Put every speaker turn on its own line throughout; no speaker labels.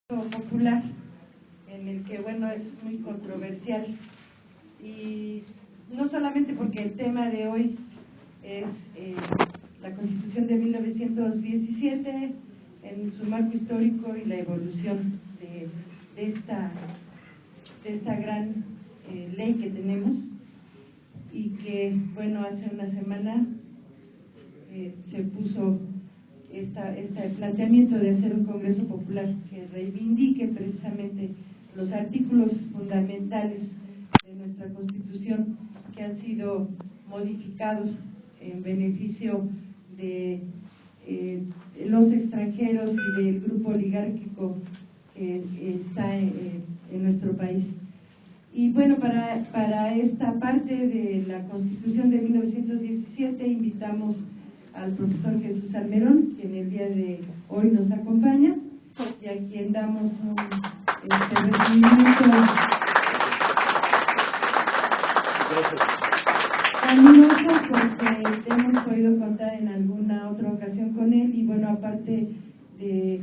popular, en el que, bueno, es muy controversial, y no solamente porque el tema de hoy es la Constitución de 1917 en su marco histórico y la evolución de esta gran ley que tenemos, y que, bueno, hace una semana se puso este planteamiento de hacer un Congreso Popular que reivindique precisamente los artículos fundamentales de nuestra Constitución que han sido modificados en beneficio de los extranjeros y del grupo oligárquico que está en nuestro país. Y bueno, para esta parte de la Constitución de 1917 invitamos al profesor Jesús Salmerón, quien el día de hoy nos acompaña, y a quien damos un recibimiento caluroso, porque hemos podido contar en alguna otra ocasión con él, y bueno, aparte de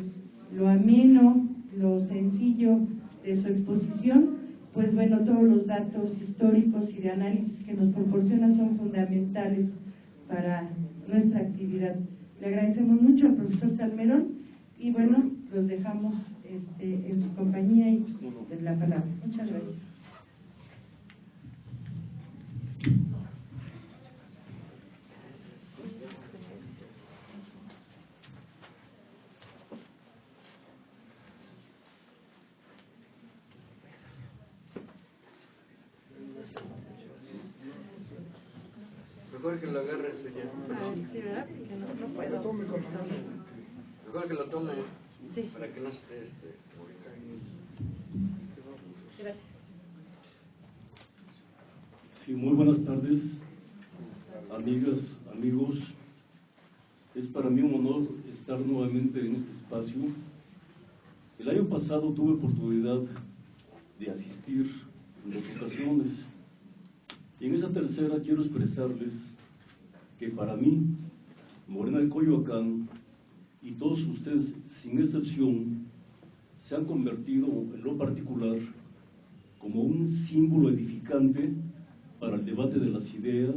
lo ameno, lo sencillo de su exposición, pues bueno, todos los datos históricos y de análisis que nos proporciona son fundamentales para nuestra actividad. Le agradecemos mucho al profesor Salmerón y bueno, los dejamos en su compañía y en la palabra. Muchas gracias.
Mejor que lo agarre, señor.
Sí, ¿verdad? Porque no puedo.
Mejor que lo tome,
sí,
para que no esté
Gracias.
Sí, muy buenas tardes, amigas, amigos. Es para mí un honor estar nuevamente en este espacio. El año pasado tuve oportunidad de asistir en 2 ocasiones. Y en esa tercera quiero expresarles que para mí, Morena de Coyoacán, y todos ustedes, sin excepción, se han convertido en lo particular como un símbolo edificante para el debate de las ideas,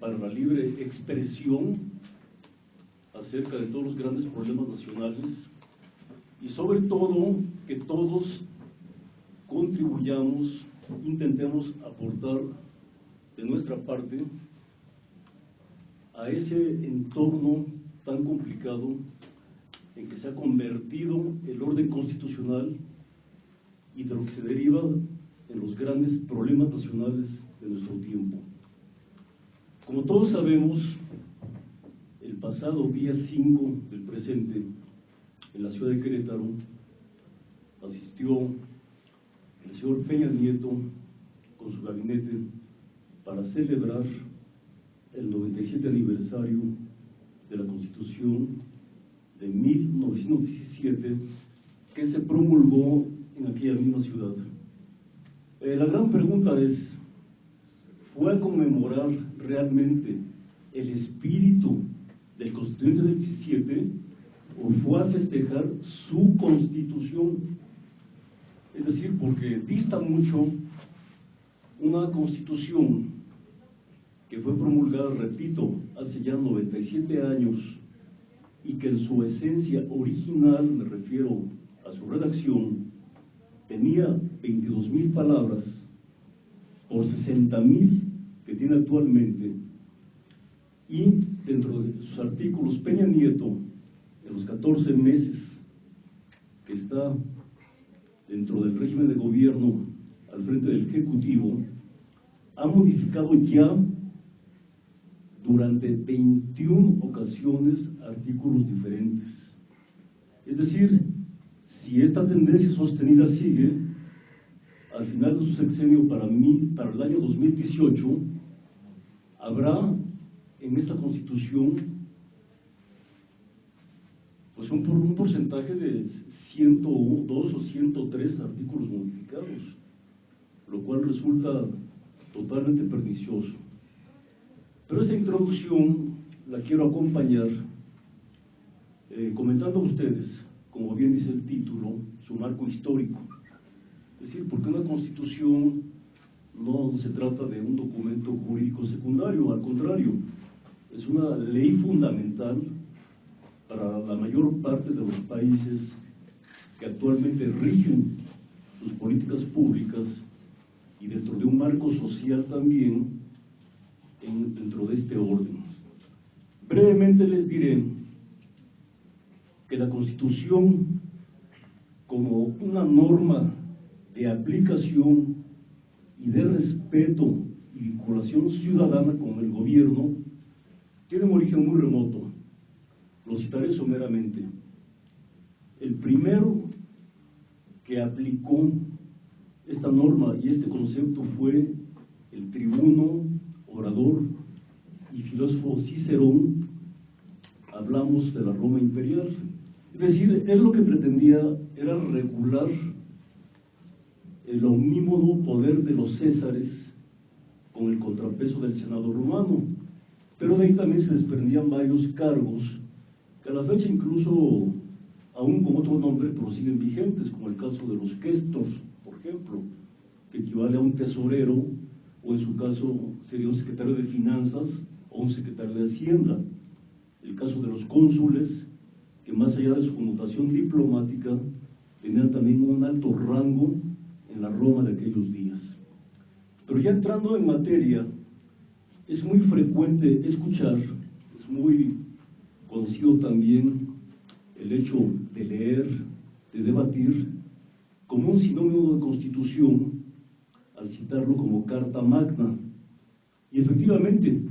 para la libre expresión acerca de todos los grandes problemas nacionales, y sobre todo que todos contribuyamos, intentemos aportar de nuestra parte a ese entorno tan complicado en que se ha convertido el orden constitucional y de lo que se deriva en los grandes problemas nacionales de nuestro tiempo. Como todos sabemos, el pasado día 5 del presente, en la ciudad de Querétaro, asistió el señor Peña Nieto con su gabinete para celebrar el 97 aniversario de la Constitución de 1917 que se promulgó en aquella misma ciudad. La gran pregunta es, ¿fue a conmemorar realmente el espíritu del Constituyente del 17 o fue a festejar su Constitución? Es decir, porque dista mucho una Constitución que fue promulgada, repito, hace ya 97 años, y que en su esencia original, me refiero a su redacción, tenía 22,000 palabras por 60,000 que tiene actualmente, y dentro de sus artículos Peña Nieto, en los 14 meses que está dentro del régimen de gobierno al frente del Ejecutivo, ha modificado ya durante 21 ocasiones artículos diferentes. Es decir, si esta tendencia sostenida sigue, al final de su sexenio, para el año 2018, habrá en esta Constitución pues un porcentaje de 102 o 103 artículos modificados, lo cual resulta totalmente pernicioso. Pero esta introducción la quiero acompañar comentando a ustedes como bien dice el título, su marco histórico. Es decir, porque una Constitución no se trata de un documento jurídico secundario, al contrario, es una ley fundamental para la mayor parte de los países que actualmente rigen sus políticas públicas y dentro de un marco social también dentro de este orden. Brevemente les diré que la Constitución, como una norma de aplicación y de respeto y vinculación ciudadana con el gobierno, tiene un origen muy remoto. Lo citaré someramente. El primero que aplicó esta norma y este concepto fue el tribuno, orador y filósofo Cicerón. Hablamos de la Roma imperial. Es decir, él lo que pretendía era regular el omnímodo poder de los césares con el contrapeso del Senado romano. Pero de ahí también se desprendían varios cargos que a la fecha incluso, aún con otro nombre, pero siguen vigentes, como el caso de los questors, por ejemplo, que equivale a un tesorero, o en su caso sería un secretario de Finanzas o un secretario de Hacienda. El caso de los cónsules, que más allá de su connotación diplomática, tenían también un alto rango en la Roma de aquellos días. Pero ya entrando en materia, es muy frecuente escuchar, es muy conocido también el hecho de leer, de debatir, como un sinónimo de Constitución, al citarlo como Carta Magna. Y efectivamente,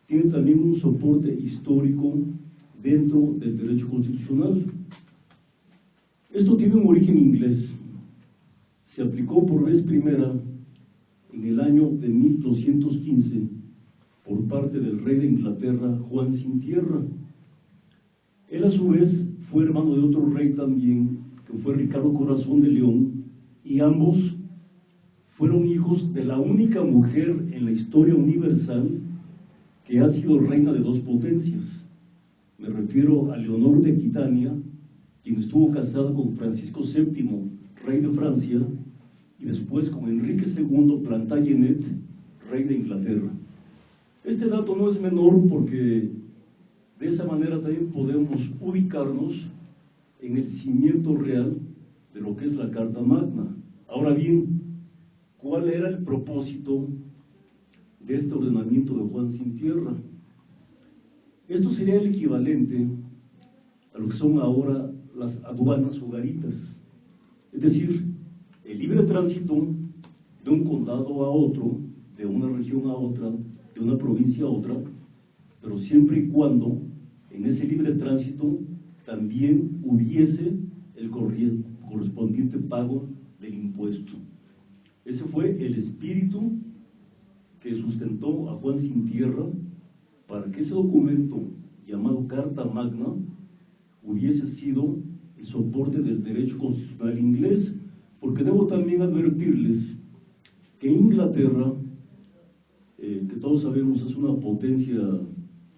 tiene también un soporte histórico dentro del derecho constitucional. Esto tiene un origen inglés. Se aplicó por vez primera en el año de 1215 por parte del rey de Inglaterra, Juan Sin Tierra. Él a su vez fue hermano de otro rey también, que fue Ricardo Corazón de León, y ambos fueron hijos de la única mujer en la historia universal que ha sido reina de dos potencias. Me refiero a Leonor de Aquitania, quien estuvo casada con Francisco VII, rey de Francia, y después con Enrique II Plantagenet, rey de Inglaterra. Este dato no es menor porque de esa manera también podemos ubicarnos en el cimiento real de lo que es la Carta Magna. Ahora bien, ¿cuál era el propósito de este ordenamiento de Juan Sin Tierra? Esto sería el equivalente a lo que son ahora las aduanas o garitas, es decir, el libre tránsito de un condado a otro, de una región a otra, de una provincia a otra, pero siempre y cuando en ese libre tránsito también hubiese el correspondiente pago del impuesto. Ese fue el espíritu que sustentó a Juan Sin Tierra para que ese documento llamado Carta Magna hubiese sido el soporte del derecho constitucional inglés, porque debo también advertirles que Inglaterra, que todos sabemos es una potencia,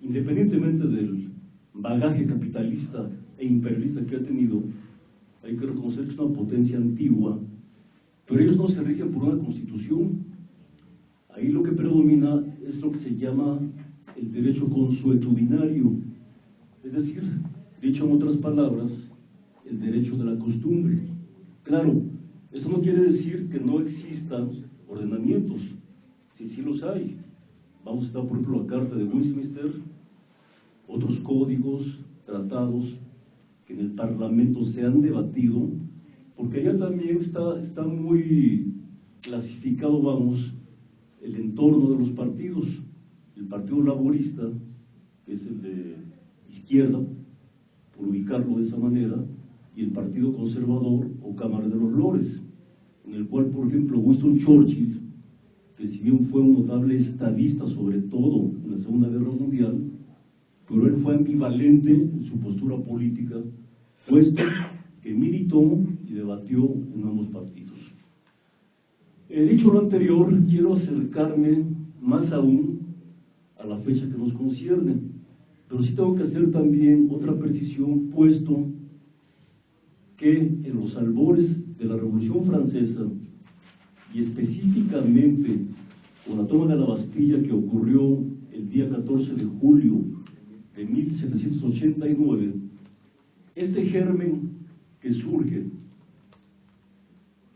independientemente del bagaje capitalista e imperialista que ha tenido, hay que reconocer que es una potencia antigua, pero ellos no se rigen por una constitución. Ahí lo que predomina es lo que se llama el derecho consuetudinario, es decir, dicho en otras palabras, el derecho de la costumbre. Claro, eso no quiere decir que no existan ordenamientos, sí los hay. Vamos a estar, por ejemplo, la Carta de Westminster, otros códigos, tratados que en el Parlamento se han debatido, porque allá también está muy clasificado, vamos, el entorno de los partidos. El Partido Laborista, que es el de izquierda, por ubicarlo de esa manera, y el Partido Conservador o Cámara de los Lores, en el cual, por ejemplo, Winston Churchill, que si bien fue un notable estadista, sobre todo en la Segunda Guerra Mundial, pero él fue ambivalente en su postura política, puesto que militó y debatió en ambos partidos. Dicho lo anterior, quiero acercarme más aún a la fecha que nos concierne, pero sí tengo que hacer también otra precisión, puesto que en los albores de la Revolución Francesa, y específicamente con la toma de la Bastilla que ocurrió el día 14 de julio de 1789, este germen que surge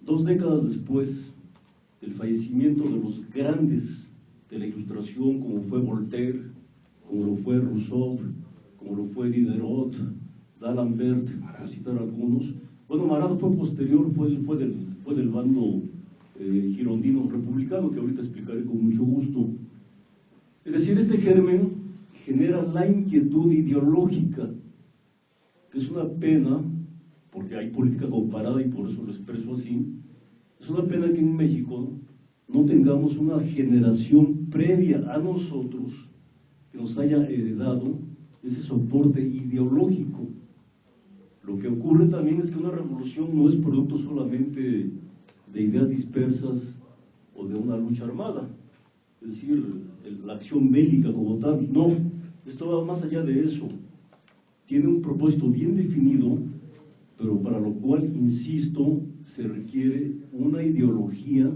2 décadas después del fallecimiento de los grandes de la Ilustración, como fue Voltaire, como lo fue Rousseau, como lo fue Diderot, D'Alembert, por citar algunos. Bueno, Marat fue posterior, fue del bando girondino republicano, que ahorita explicaré con mucho gusto. Es decir, este germen genera la inquietud ideológica, que es una pena, porque hay política comparada y por eso lo expreso así. Es una pena que en México no tengamos una generación previa a nosotros que nos haya heredado ese soporte ideológico. Lo que ocurre también es que una revolución no es producto solamente de ideas dispersas o de una lucha armada, es decir, la acción bélica como tal. No, esto va más allá de eso. Tiene un propósito bien definido, pero para lo cual, insisto, se requiere una ideología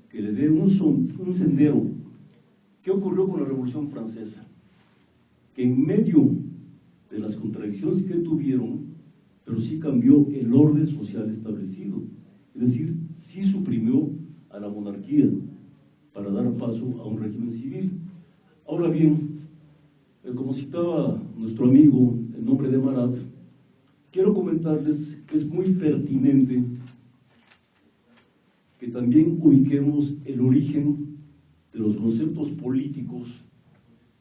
que le dé un sendero. ¿Qué ocurrió con la Revolución Francesa? Que en medio de las contradicciones que tuvieron, pero sí cambió el orden social establecido. Es decir, sí suprimió a la monarquía para dar paso a un régimen civil. Ahora bien, como citaba nuestro amigo en nombre de Marat, quiero comentarles que es muy pertinente que también ubiquemos el origen de los conceptos políticos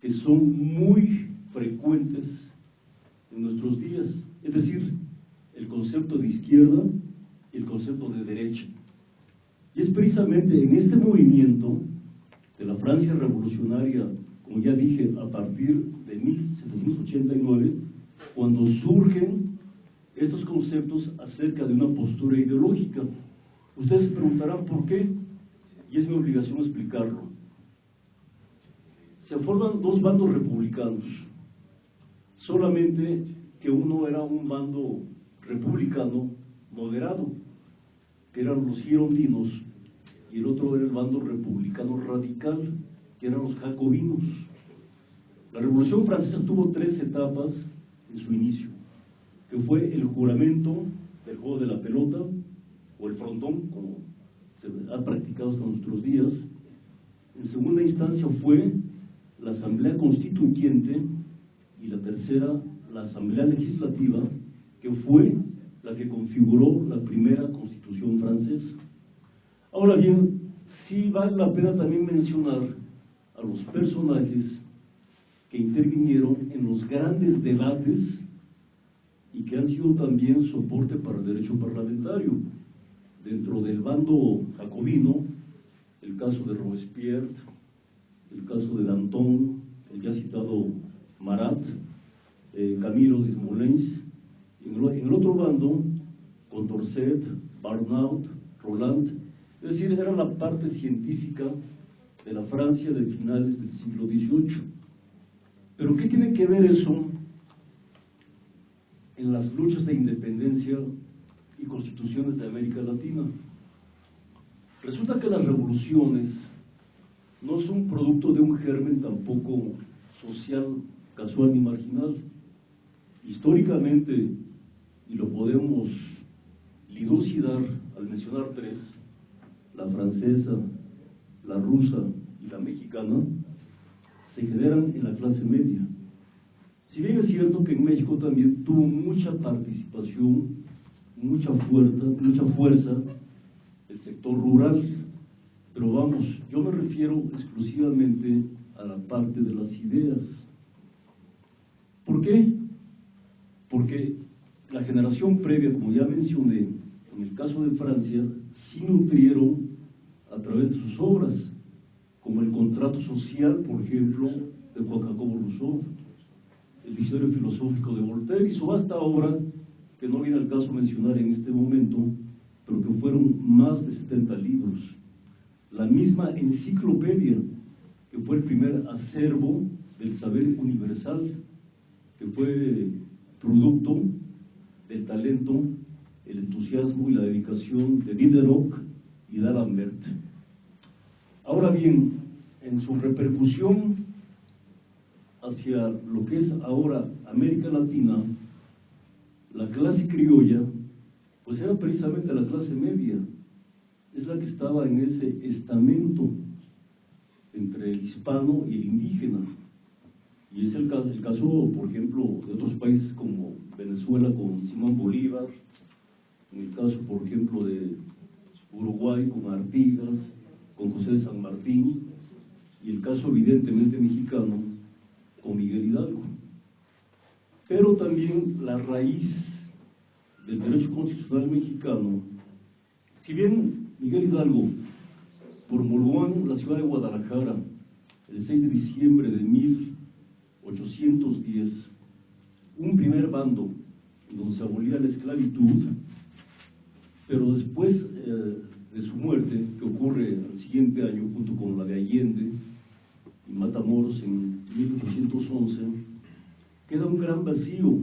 que son muy frecuentes en nuestros días, es decir, el concepto de izquierda y el concepto de derecha. Y es precisamente en este movimiento de la Francia revolucionaria, como ya dije, a partir de 1789, cuando surgen estos conceptos acerca de una postura ideológica. Ustedes se preguntarán por qué, y es mi obligación explicarlo. Se forman 2 bandos republicanos, solamente que uno era un bando republicano moderado, que eran los girondinos, y el otro era el bando republicano radical, que eran los jacobinos. La Revolución Francesa tuvo 3 etapas en su inicio, que fue el juramento del juego de la pelota, o el frontón, como se ha practicado hasta nuestros días. En segunda instancia fue la Asamblea Constituyente, y la tercera, la Asamblea Legislativa, que fue la que configuró la primera Constitución francesa. Ahora bien, sí vale la pena también mencionar a los personajes que intervinieron en los grandes debates y que han sido también soporte para el derecho parlamentario. Dentro del bando jacobino, el caso de Robespierre, el caso de Danton, el ya citado Marat, Camilo Desmoulins. En el otro bando, Condorcet, Barnard, Roland, es decir, era la parte científica de la Francia de finales del siglo XVIII. Pero ¿qué tiene que ver eso en las luchas de independencia y constituciones de América Latina? Resulta que las revoluciones no son producto de un germen tampoco social, casual ni marginal. Históricamente, y lo podemos dilucidar al mencionar 3, la francesa, la rusa y la mexicana, se generan en la clase media. Si bien es cierto que en México también tuvo mucha participación, mucha fuerza el sector rural, pero vamos, yo me refiero exclusivamente a la parte de las ideas. ¿Por qué? Porque la generación previa, como ya mencioné, en el caso de Francia, sí nutrieron a través de sus obras, como el Contrato Social, por ejemplo, de Juan Jacobo Rousseau, el Diccionario Filosófico de Voltaire y su vasta obra, que no viene al caso mencionar en este momento, pero que fueron más de 70 libros. La misma enciclopedia, que fue el primer acervo del saber universal, que fue producto del talento el entusiasmo y la dedicación de Diderot y d'Alembert. Ahora bien, en su repercusión hacia lo que es ahora América Latina, la clase criolla, pues era precisamente la clase media, es la que estaba en ese estamento entre el hispano y el indígena. Y es el caso, por ejemplo, de otros países como Venezuela con Simón Bolívar, en el caso, por ejemplo, de Uruguay con Artigas, con José de San Martín, y el caso evidentemente mexicano con Miguel Hidalgo. Pero también la raíz del derecho constitucional mexicano, si bien Miguel Hidalgo promulgó en la ciudad de Guadalajara el 6 de diciembre de 1810 un primer bando donde se abolía la esclavitud, pero después de su muerte, que ocurre al siguiente año junto con la de Allende y Matamoros en 1811, queda un gran vacío,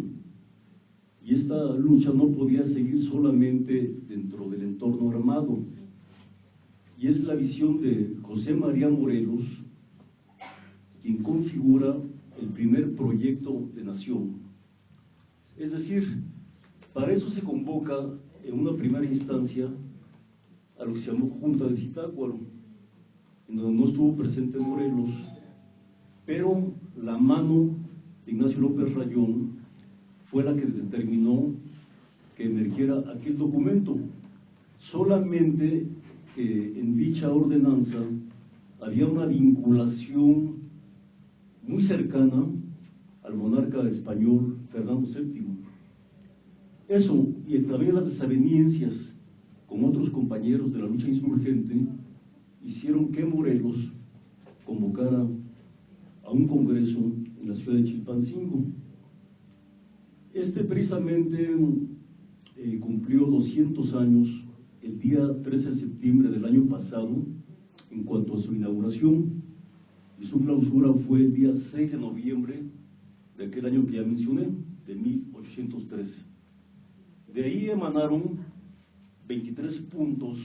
y esta lucha no podía seguir solamente dentro del entorno armado, y es la visión de José María Morelos quien configura el primer proyecto de nación. Es decir, para eso se convoca en una primera instancia a lo que se llamó Junta de Zitácuaro, en donde no estuvo presente Morelos, pero la mano de Ignacio López Rayón fue la que determinó que emergiera aquel documento. Solamente que en dicha ordenanza había una vinculación muy cercana al monarca español Fernando VII. Eso, y también las desavenencias con otros compañeros de la lucha insurgente, hicieron que Morelos convocara a un congreso en la ciudad de Chilpancingo. Este precisamente cumplió 200 años el día 13 de septiembre del año pasado en cuanto a su inauguración, y su clausura fue el día 6 de noviembre de aquel año que ya mencioné, de 1813. De ahí emanaron 23 puntos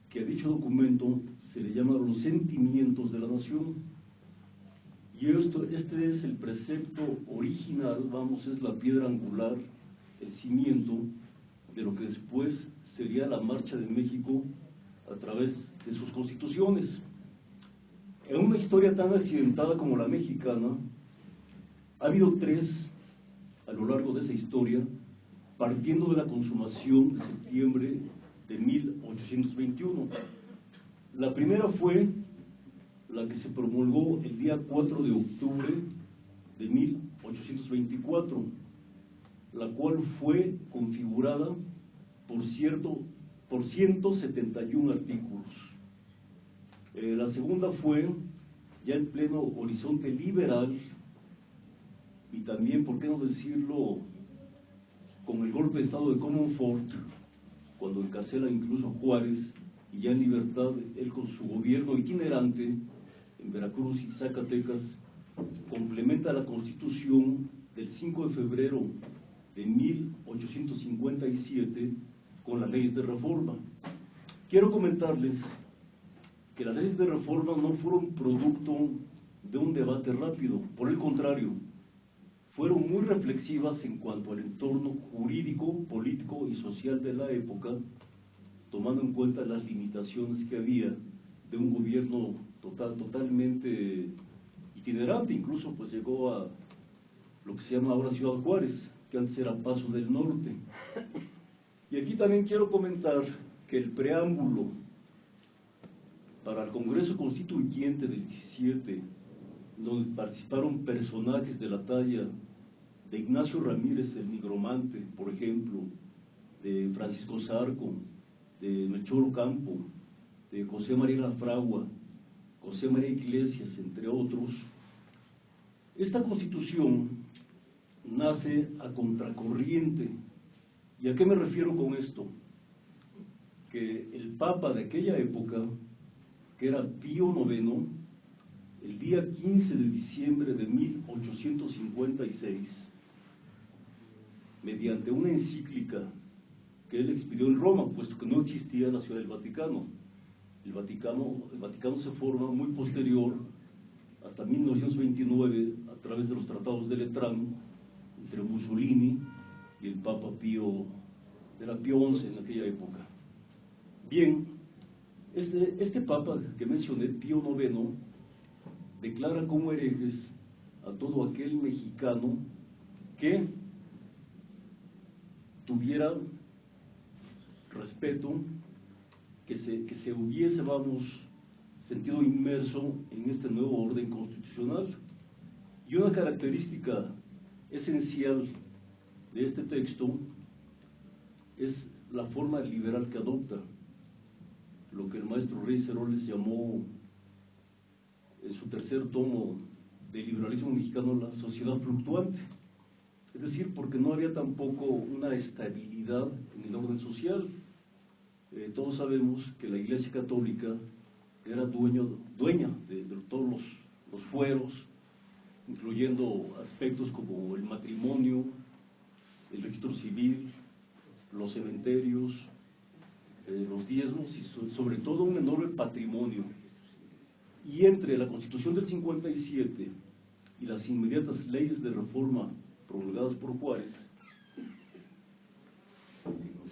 que a dicho documento se le llama los sentimientos de la nación. Y este es el precepto original, vamos, es la piedra angular, el cimiento de lo que después sería la marcha de México a través de sus constituciones. En una historia tan accidentada como la mexicana, ha habido tres a lo largo de esa historia, partiendo de la consumación de septiembre de 1821. La primera fue la que se promulgó el día 4 de octubre de 1824, la cual fue configurada por 171 artículos. La segunda fue ya en pleno horizonte liberal, y también, por qué no decirlo, con el golpe de estado de Comonfort, cuando encarcela incluso a Juárez, y ya en libertad él con su gobierno itinerante en Veracruz y Zacatecas, complementa la Constitución del 5 de febrero de 1857 con las leyes de reforma. Quiero comentarles que las leyes de reforma no fueron producto de un debate rápido, por el contrario, fueron muy reflexivas en cuanto al entorno jurídico, político y social de la época, tomando en cuenta las limitaciones que había de un gobierno totalmente itinerante. Incluso pues llegó a lo que se llama ahora Ciudad Juárez, que antes era Paso del Norte. Y aquí también quiero comentar que el preámbulo para el Congreso Constituyente del 17, donde participaron personajes de la talla de Ignacio Ramírez el Nigromante, por ejemplo, de Francisco Zarco, de Melchor Ocampo, de José María Lafragua, José María Iglesias, entre otros. Esta Constitución nace a contracorriente. ¿Y a qué me refiero con esto? Que el Papa de aquella época, que era Pío IX, el día 15 de diciembre de 1856, mediante una encíclica él expidió en Roma, puesto que no existía la Ciudad del Vaticano. El Vaticano se forma muy posterior, hasta 1929, a través de los tratados de Letrán, entre Mussolini y el Papa Pío XI en aquella época. Bien, este Papa que mencioné, Pío IX, declara como herejes a todo aquel mexicano que tuviera respeto, que se hubiese, sentido inmerso en este nuevo orden constitucional. Y una característica esencial de este texto es la forma liberal que adopta, lo que el maestro Reyes Heroles llamó en su tercer tomo de Liberalismo Mexicano la sociedad fluctuante. Es decir, porque no había tampoco una estabilidad en el orden social. Todos sabemos que la Iglesia Católica era dueña de todos los fueros, incluyendo aspectos como el matrimonio, el registro civil, los cementerios, los diezmos y sobre todo un enorme patrimonio. Y entre la Constitución del 57 y las inmediatas leyes de reforma promulgadas por Juárez,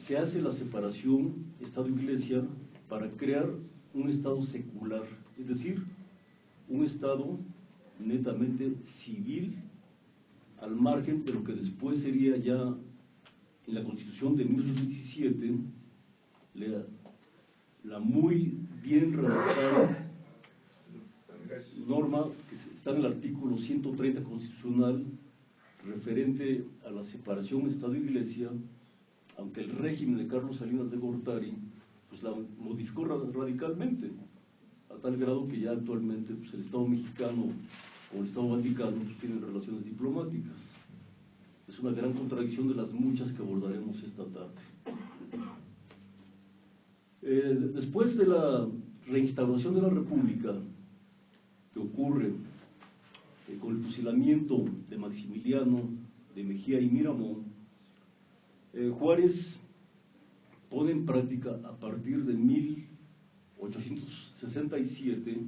se hace la separación Estado-Iglesia para crear un Estado secular, es decir, un Estado netamente civil, al margen de lo que después sería ya en la Constitución de 1917 la muy bien redactada norma que está en el artículo 130 constitucional referente a la separación Estado-Iglesia, aunque el régimen de Carlos Salinas de Gortari pues la modificó radicalmente, a tal grado que ya actualmente pues, el Estado mexicano o el Estado Vaticano pues, tienen relaciones diplomáticas. Es una gran contradicción de las muchas que abordaremos esta tarde. Después de la reinstauración de la República, que ocurre con el fusilamiento de Maximiliano, de Mejía y Miramón, Juárez pone en práctica a partir de 1867,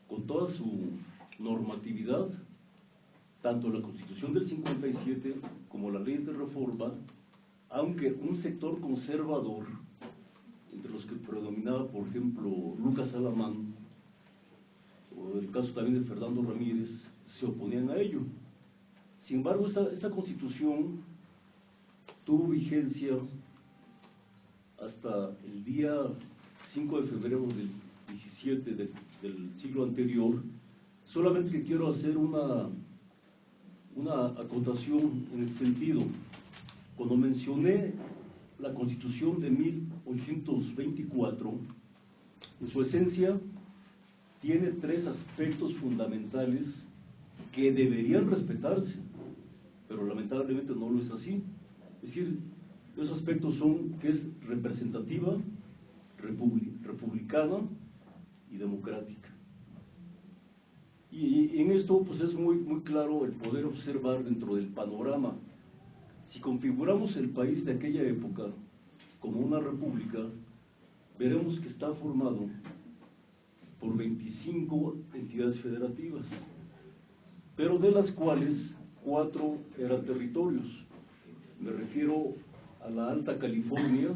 con toda su normatividad, tanto la Constitución del 57 como las leyes de reforma, aunque un sector conservador, entre los que predominaba, por ejemplo, Lucas Alamán, o el caso también de Fernando Ramírez, se oponían a ello. Sin embargo, esta Constitución tuvo vigencia hasta el día 5 de febrero del 17 del siglo anterior. Solamente que quiero hacer una acotación en el sentido. Cuando mencioné la Constitución de 1824, en su esencia tiene tres aspectos fundamentales que deberían respetarse, pero lamentablemente no lo es así. Es decir, esos aspectos son que es representativa, republicana y democrática. Y en esto pues es muy claro el poder observar dentro del panorama. Si configuramos el país de aquella época como una república, veremos que está formado por 25 entidades federativas, pero de las cuales 4 eran territorios. Me refiero a la Alta California,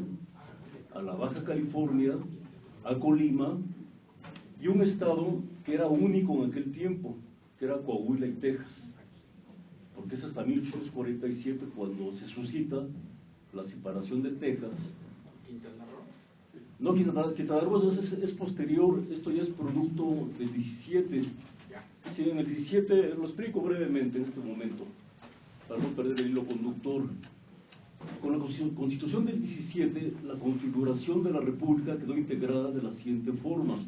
a la Baja California, a Colima, y un estado que era único en aquel tiempo, que era Coahuila y Texas, porque es hasta 1847 cuando se suscita la separación de Texas. No, Quintana Roo es posterior, esto ya es producto del 17. Sí, en el 17, lo explico brevemente en este momento, para no perder el hilo conductor. Con la Constitución del 17, la configuración de la República quedó integrada de la siguiente forma: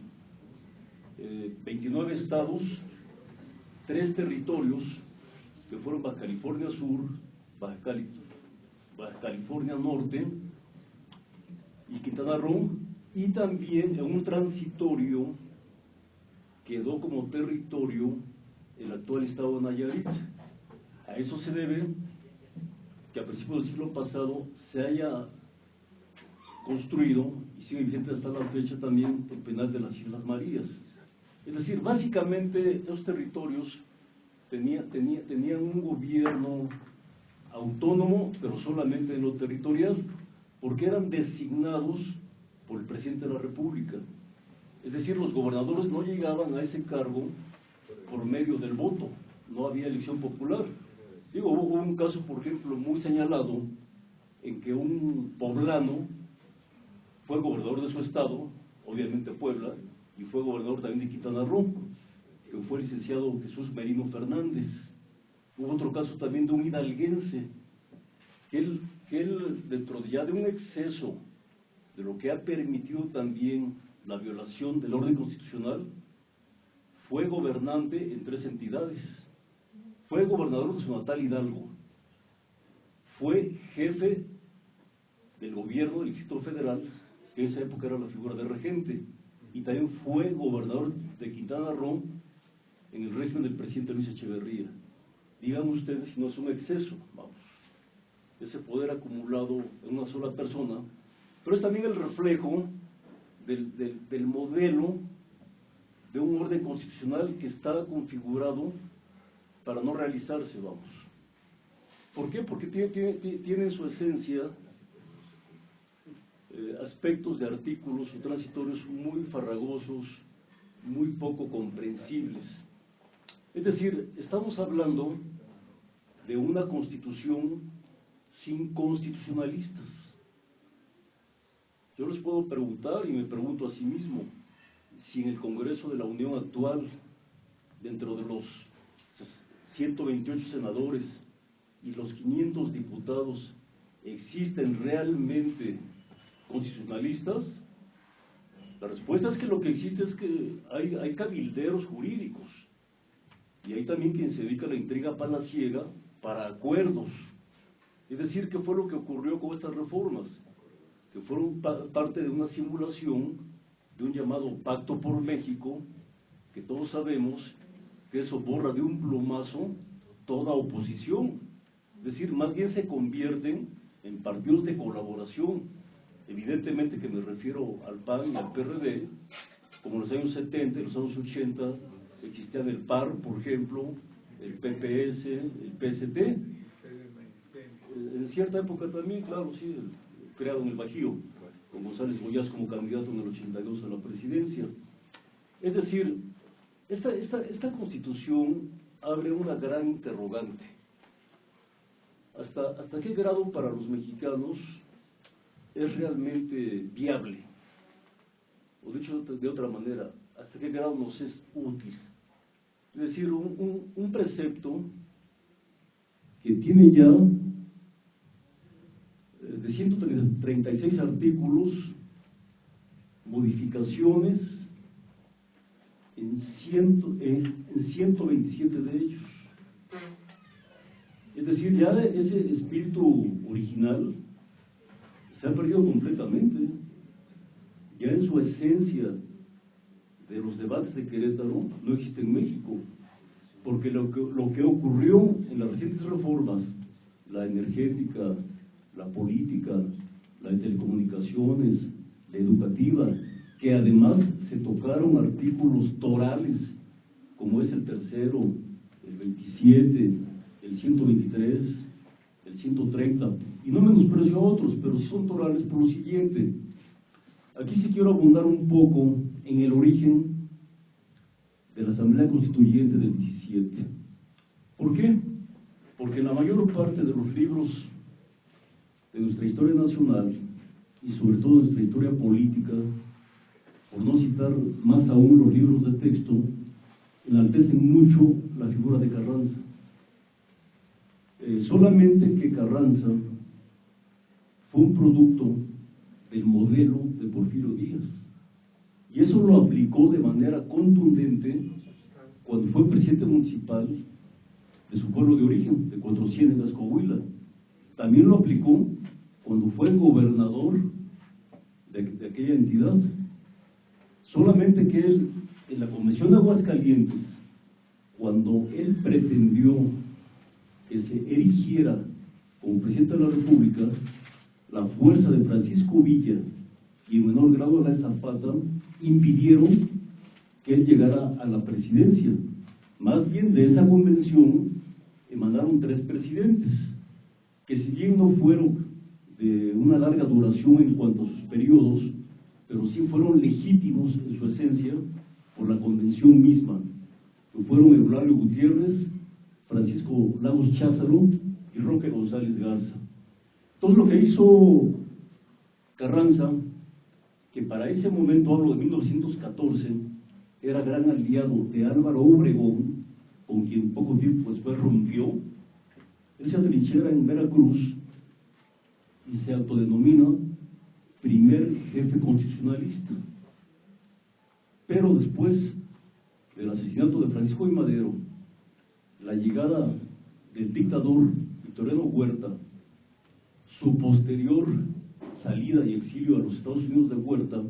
29 estados, 3 territorios, que fueron Baja California Sur, Baja California Norte y Quintana Roo, y también en un transitorio quedó como territorio el actual estado de Nayarit. A eso se debe que a principios del siglo pasado se haya construido y sigue vigente hasta la fecha también el penal de las Islas Marías. Es decir, básicamente esos territorios tenían un gobierno autónomo, pero solamente en lo territorial, porque eran designados por el presidente de la República. Es decir, los gobernadores no llegaban a ese cargo por medio del voto, no había elección popular. Digo, hubo un caso, por ejemplo, muy señalado, en que un poblano fue gobernador de su estado, obviamente Puebla, y fue gobernador también de Quintana Roo, que fue el licenciado Jesús Merino Fernández. Hubo otro caso también de un hidalguense, que él dentro ya de un exceso de lo que ha permitido también la violación del orden constitucional, fue gobernante en 3 entidades. Fue gobernador de su natal Hidalgo, fue jefe del gobierno del Distrito Federal, que en esa época era la figura de regente, y también fue gobernador de Quintana Roo en el régimen del presidente Luis Echeverría. Digan ustedes si no es un exceso, vamos, ese poder acumulado en una sola persona, pero es también el reflejo del modelo de un orden constitucional que está configurado para no realizarse, vamos. ¿Por qué? Porque tiene en su esencia aspectos de artículos o transitorios muy farragosos, muy poco comprensibles. Es decir, estamos hablando de una constitución sin constitucionalistas. Yo les puedo preguntar, y me pregunto a sí mismo, si en el Congreso de la Unión actual, dentro de los 128 senadores y los 500 diputados, ¿existen realmente constitucionalistas? La respuesta es que lo que existe es que hay cabilderos jurídicos, y hay también quien se dedica a la intriga palaciega para acuerdos. Es decir, ¿qué fue lo que ocurrió con estas reformas? Que fueron parte de una simulación de un llamado Pacto por México, que todos sabemos que eso borra de un plumazo toda oposición. Es decir, más bien se convierten en partidos de colaboración. Evidentemente que me refiero al PAN y al PRD, como en los años 70, en los años 80, existían el PAR, por ejemplo, el PPS, el PST. En cierta época también, claro, sí, creado en el Bajío, con González Goyaz como candidato en el 82 a la presidencia. Es decir, esta Constitución abre una gran interrogante. ¿Hasta qué grado para los mexicanos es realmente viable? O dicho de otra manera, ¿hasta qué grado nos es útil? Es decir, un precepto que tiene ya de 136 artículos, modificaciones en 127 de ellos. Es decir, ya ese espíritu original se ha perdido completamente. Ya en su esencia de los debates de Querétaro no existe en México, porque lo que ocurrió en las recientes reformas, la energética, la política, la de telecomunicaciones, la educativa, que además se tocaron artículos torales, como es el 3º, el 27, el 123, el 130, y no menosprecio a otros, pero sí son torales por lo siguiente. Aquí sí quiero abundar un poco en el origen de la Asamblea Constituyente del 17. ¿Por qué? Porque la mayor parte de los libros de nuestra historia nacional, y sobre todo nuestra historia política, por no citar más aún los libros de texto, enaltecen mucho la figura de Carranza. Solamente que Carranza fue un producto del modelo de Porfirio Díaz, y eso lo aplicó de manera contundente cuando fue presidente municipal de su pueblo de origen, de Cuatro Ciénegas, Coahuila. También lo aplicó cuando fue gobernador de aquella entidad. Solamente que él, en la Convención de Aguascalientes, cuando él pretendió que se erigiera como presidente de la República, la fuerza de Francisco Villa y en menor grado la de Zapata impidieron que él llegara a la presidencia. Más bien de esa convención emanaron 3 presidentes, que si bien no fueron de una larga duración en cuanto a sus periodos, pero sí fueron legítimos en su esencia por la convención misma, que fueron Eulalio Gutiérrez, Francisco Lagos Cházaro y Roque González Garza. Entonces lo que hizo Carranza, que para ese momento, hablo de 1914, era gran aliado de Álvaro Obregón, con quien poco tiempo después rompió, él se atrinchera en Veracruz y se autodenomina primer jefe constitucionalista. Pero después del asesinato de Francisco I. Madero, la llegada del dictador Victoriano Huerta, su posterior salida y exilio a los Estados Unidos de Huerta,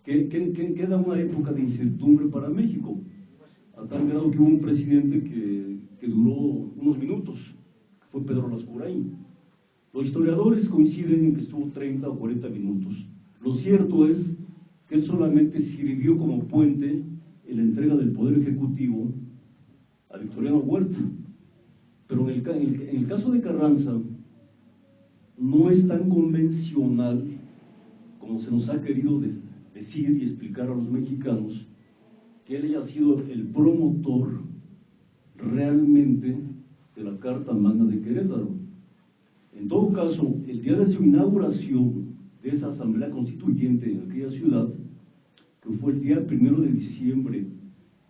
queda una época de incertidumbre para México, a tal grado que hubo un presidente que duró unos minutos, fue Pedro Lascurain. Los historiadores coinciden en que estuvo 30 o 40 minutos. Lo cierto es que él solamente sirvió como puente en la entrega del Poder Ejecutivo a Victoriano Huerta. Pero en el caso de Carranza, no es tan convencional como se nos ha querido decir y explicar a los mexicanos, que él haya sido el promotor realmente de la Carta Magna de Querétaro. En todo caso, el día de su inauguración de esa Asamblea Constituyente en aquella ciudad, que fue el día 1 de diciembre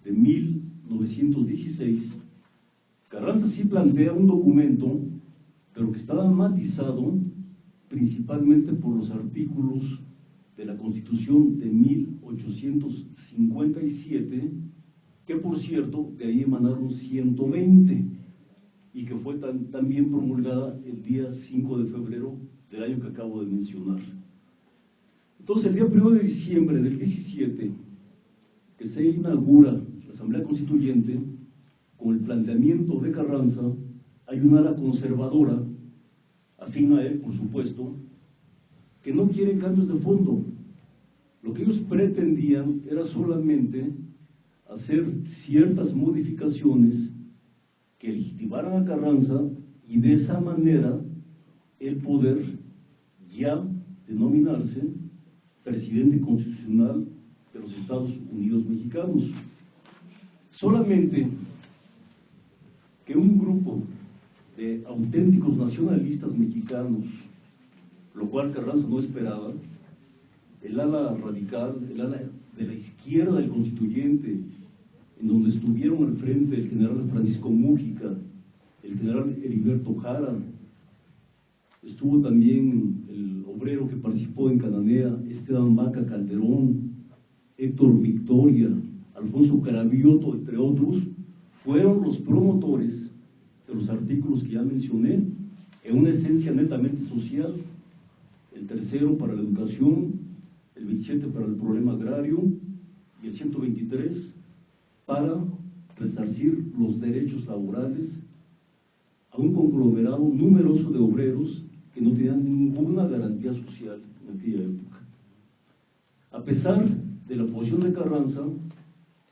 de 1916, Carranza sí plantea un documento, pero que estaba matizado principalmente por los artículos de la Constitución de 1857, que por cierto, de ahí emanaron 120, y que fue también promulgada el día 5 de febrero del año que acabo de mencionar. Entonces, el día 1 de diciembre del 17, que se inaugura la Asamblea Constituyente, con el planteamiento de Carranza, hay una ala conservadora, afín a él, por supuesto, que no quieren cambios de fondo. Lo que ellos pretendían era solamente hacer ciertas modificaciones que legitimaran a Carranza y de esa manera el poder ya denominarse presidente constitucional de los Estados Unidos mexicanos. Solamente que un grupo de auténticos nacionalistas mexicanos, lo cual Carranza no esperaba, el ala radical, el ala de la izquierda del constituyente, en donde estuvieron al frente el general Francisco Mújica, el general Heriberto Jara, estuvo también el obrero que participó en Cananea, Esteban Vaca Calderón, Héctor Victoria, Alfonso Cravioto, entre otros, fueron los promotores de los artículos que ya mencioné, en una esencia netamente social: el 3º para la educación, el 27 para el problema agrario y el 123 para resarcir los derechos laborales a un conglomerado numeroso de obreros que no tenían ninguna garantía social en aquella época. A pesar de la posición de Carranza,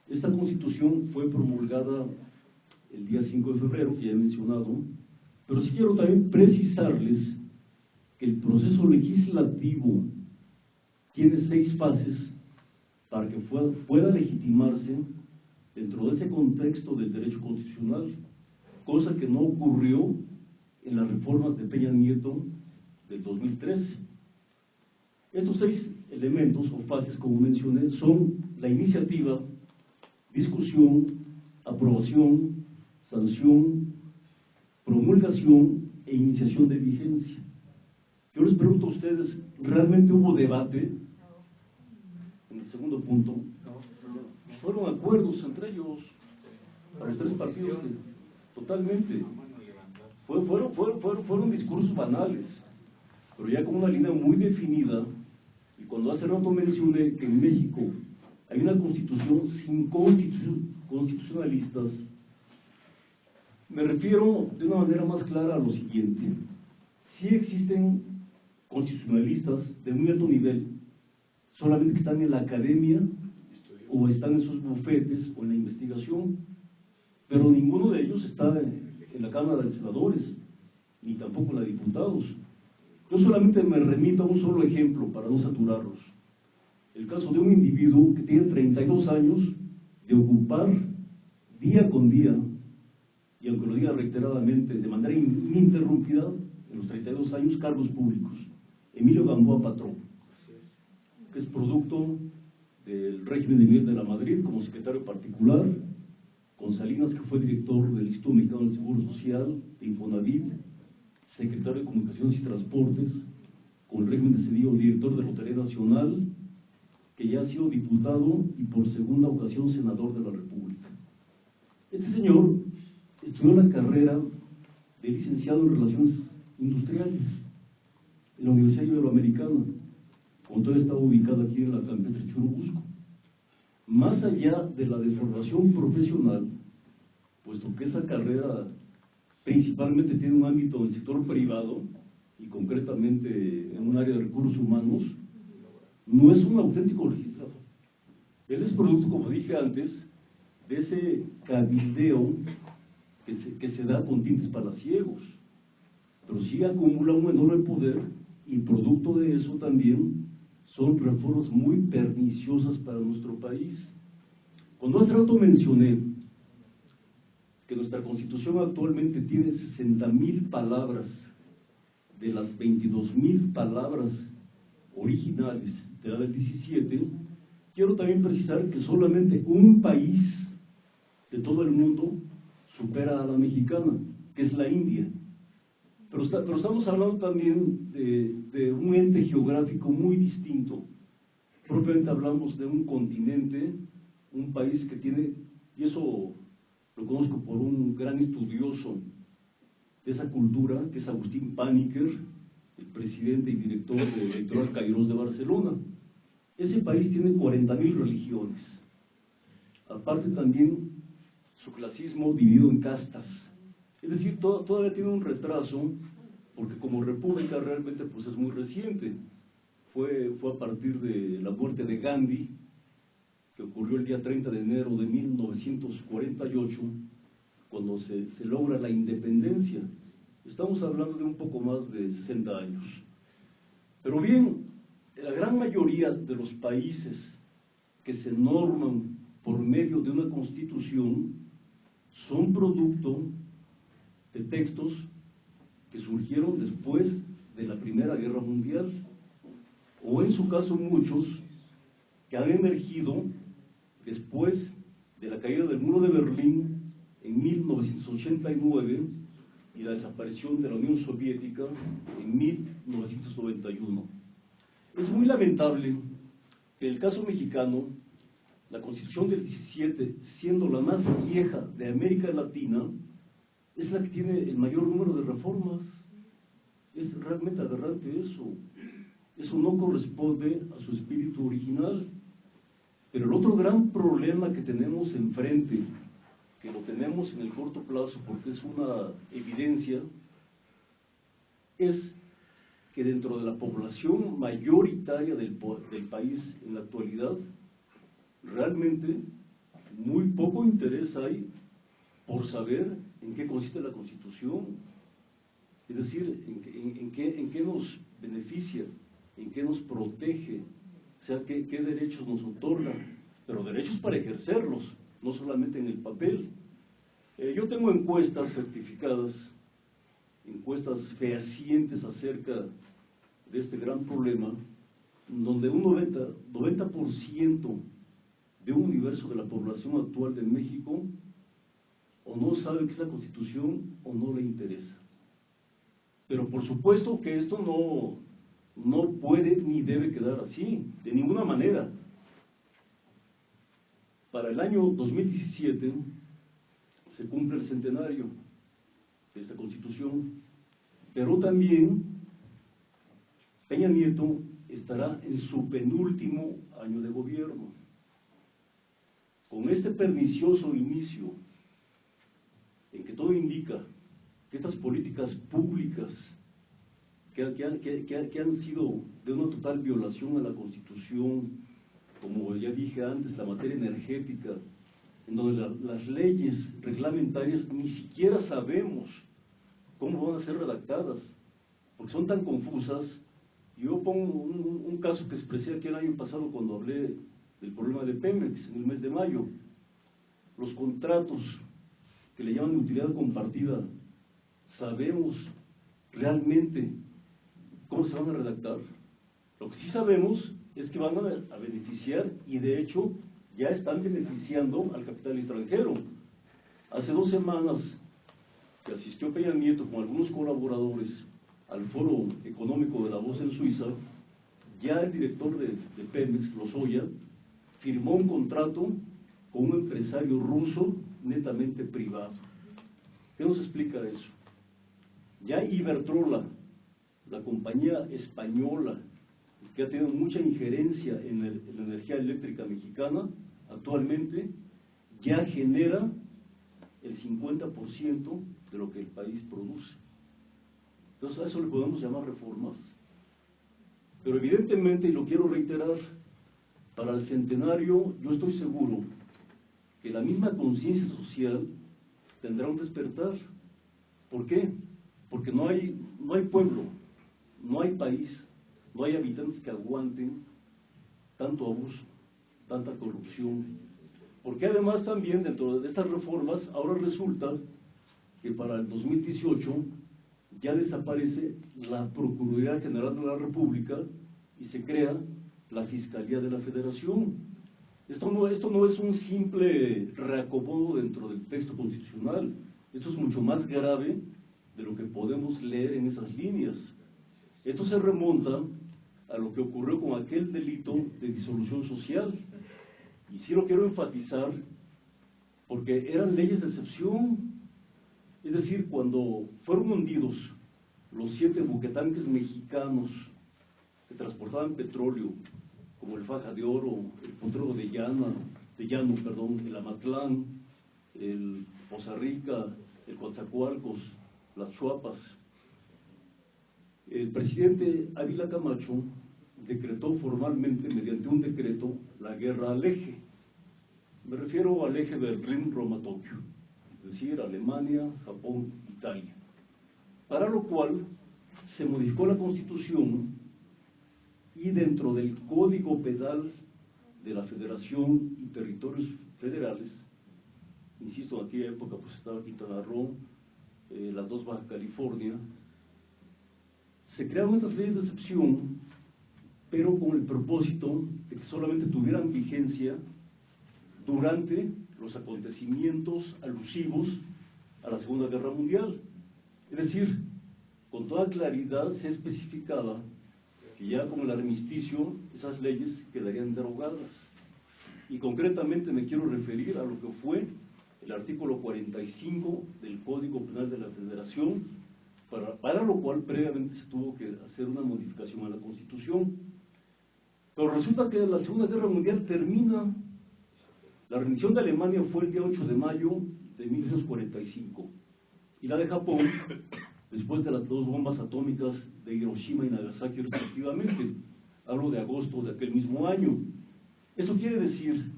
esta Constitución fue promulgada el día 5 de febrero, que ya he mencionado, pero sí quiero también precisarles que el proceso legislativo tiene 6 fases para que pueda legitimarse dentro de ese contexto del derecho constitucional, cosa que no ocurrió en las reformas de Peña Nieto del 2013. Estos 6 elementos o fases, como mencioné, son la iniciativa, discusión, aprobación, sanción, promulgación e iniciación de vigencia. Yo les pregunto a ustedes, ¿realmente hubo debate? En el segundo punto, fueron acuerdos entre ellos, para los 3 partidos, totalmente. Fueron discursos banales, pero ya con una línea muy definida. Y cuando hace rato mencioné que en México hay una constitución sin constitucionalistas, me refiero de una manera más clara a lo siguiente: sí existen constitucionalistas de muy alto nivel, solamente que están en la academia o están en sus bufetes o en la investigación, pero ninguno de ellos está en la Cámara de Senadores, ni tampoco en la de Diputados. Yo solamente me remito a un solo ejemplo para no saturarlos. El caso de un individuo que tiene 32 años de ocupar día con día, y aunque lo diga reiteradamente, de manera ininterrumpida, en los 32 años, cargos públicos. Emilio Gamboa Patrón, que es producto del régimen de Miguel de la Madrid como secretario particular, con Salinas, que fue director del Instituto Mexicano del Seguro Social, de Infonavit, secretario de Comunicaciones y Transportes, con el régimen de Cedillo, director de Lotería Nacional, que ya ha sido diputado y por segunda ocasión senador de la República. Este señor estudió la carrera de licenciado en Relaciones Industriales en la Universidad Iberoamericana, como todavía estaba ubicada aquí en la campestre Churubusco. Más allá de la deformación profesional, puesto que esa carrera principalmente tiene un ámbito en el sector privado y concretamente en un área de recursos humanos, no es un auténtico legislador. Él es producto, como dije antes, de ese cabildeo que se da con tintes palaciegos, pero sí acumula un enorme poder y producto de eso también son reformas muy perniciosas para nuestro país. Cuando hace rato mencioné que nuestra Constitución actualmente tiene 60,000 palabras de las 22,000 palabras originales de la del 17, quiero también precisar que solamente un país de todo el mundo supera a la mexicana, que es la India. Pero estamos hablando también de un ente geográfico muy distinto. Propiamente hablamos de un continente, un país que tiene, y eso lo conozco por un gran estudioso de esa cultura, que es Agustín Paniker, el presidente y director del Electoral Cairós de Barcelona. Ese país tiene 40,000 religiones. Aparte también su clasismo dividido en castas. Es decir, todavía tiene un retraso, porque como república realmente pues es muy reciente. Fue a partir de la muerte de Gandhi, que ocurrió el día 30 de enero de 1948, cuando se logra la independencia. Estamos hablando de un poco más de 60 años. Pero bien, la gran mayoría de los países que se norman por medio de una constitución son producto de textos que surgieron después de la Primera Guerra Mundial, o en su caso muchos que han emergido después de la caída del muro de Berlín en 1989 y la desaparición de la Unión Soviética en 1991. Es muy lamentable que en el caso mexicano, la Constitución del 17, siendo la más vieja de América Latina, es la que tiene el mayor número de reformas. Es realmente aberrante eso. Eso no corresponde a su espíritu original. Pero el otro gran problema que tenemos enfrente, que lo tenemos en el corto plazo porque es una evidencia, es que dentro de la población mayoritaria del país en la actualidad, realmente muy poco interés hay por saber en qué consiste la Constitución, es decir, en qué nos beneficia, en qué nos protege, o sea, qué derechos nos otorga, pero derechos para ejercerlos, no solamente en el papel. Yo tengo encuestas certificadas, encuestas fehacientes acerca de este gran problema, donde un 90% de un universo de la población actual de México o no sabe qué es la Constitución o no le interesa. Pero por supuesto que esto no puede ni debe quedar así, de ninguna manera. Para el año 2017 se cumple el centenario de esta Constitución, pero también Peña Nieto estará en su penúltimo año de gobierno. Con este pernicioso inicio, en que todo indica que estas políticas públicas que han sido de una total violación a la Constitución, como ya dije antes, la materia energética, en donde las leyes reglamentarias ni siquiera sabemos cómo van a ser redactadas, porque son tan confusas. Yo pongo un caso que expresé aquí el año pasado cuando hablé del problema de Pemex en el mes de mayo. Los contratos que le llaman de utilidad compartida, ¿sabemos realmente cómo se van a redactar? Lo que sí sabemos es que van a beneficiar, y de hecho ya están beneficiando al capital extranjero. Hace 2 semanas que asistió Peña Nieto con algunos colaboradores al Foro Económico de Davos en Suiza, ya el director de Pemex, Lozoya, firmó un contrato con un empresario ruso netamente privado. ¿Qué nos explica eso? Ya Iberdrola, la compañía española que ha tenido mucha injerencia en la energía eléctrica mexicana, actualmente ya genera el 50% de lo que el país produce. Entonces a eso le podemos llamar reformas. Pero evidentemente, y lo quiero reiterar, para el centenario yo estoy seguro que la misma conciencia social tendrá un despertar. ¿Por qué? Porque no hay pueblo, no hay país, no hay habitantes que aguanten tanto abuso, tanta corrupción. Porque además también dentro de estas reformas ahora resulta que para el 2018 ya desaparece la Procuraduría General de la República y se crea la Fiscalía de la Federación. Esto no es un simple reacomodo dentro del texto constitucional. Esto es mucho más grave de lo que podemos leer en esas líneas. Esto se remonta a lo que ocurrió con aquel delito de disolución social. Y sí lo quiero enfatizar, porque eran leyes de excepción. Es decir, cuando fueron hundidos los 7 buquetanques mexicanos que transportaban petróleo, como el Faja de Oro, el Potrero de Llano, el Amatlán, el Poza Rica, el Coatzacoalcos, las Chuapas, el presidente Ávila Camacho decretó formalmente, mediante un decreto, la guerra al eje. Me refiero al eje Berlín-Roma-Tokio, es decir, Alemania, Japón, Italia. Para lo cual se modificó la Constitución, y dentro del Código Penal de la Federación y Territorios Federales, insisto, en aquella época pues estaba Quintana Roo, las 2 Baja California, se crearon estas leyes de excepción, pero con el propósito de que solamente tuvieran vigencia durante los acontecimientos alusivos a la Segunda Guerra Mundial. Es decir, con toda claridad se especificaba que ya con el armisticio esas leyes quedarían derogadas. Y concretamente me quiero referir a lo que fue el artículo 45 del Código Penal de la Federación, para lo cual previamente se tuvo que hacer una modificación a la Constitución. Pero resulta que la Segunda Guerra Mundial termina. La rendición de Alemania fue el día 8 de mayo de 1945, y la de Japón después de las 2 bombas atómicas de Hiroshima y Nagasaki respectivamente. Hablo de agosto de aquel mismo año. Eso quiere decir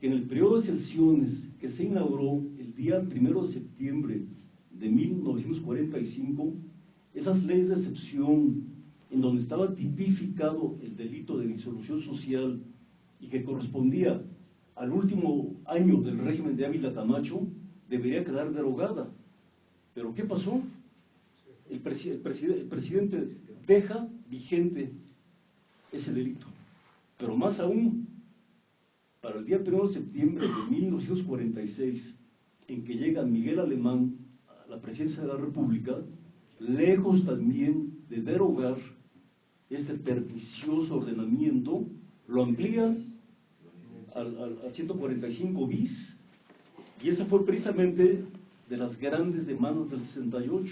que en el periodo de sesiones que se inauguró el día 1 de septiembre de 1945, esas leyes de excepción, en donde estaba tipificado el delito de disolución social y que correspondía al último año del régimen de Ávila Camacho, debería quedar derogada. ¿Pero qué pasó? El presidente deja vigente ese delito. Pero más aún, para el día 1 de septiembre de 1946, en que llega Miguel Alemán a la presidencia de la República, lejos también de derogar este pernicioso ordenamiento, lo amplía al 145 bis, y esa fue precisamente de las grandes demandas del 68.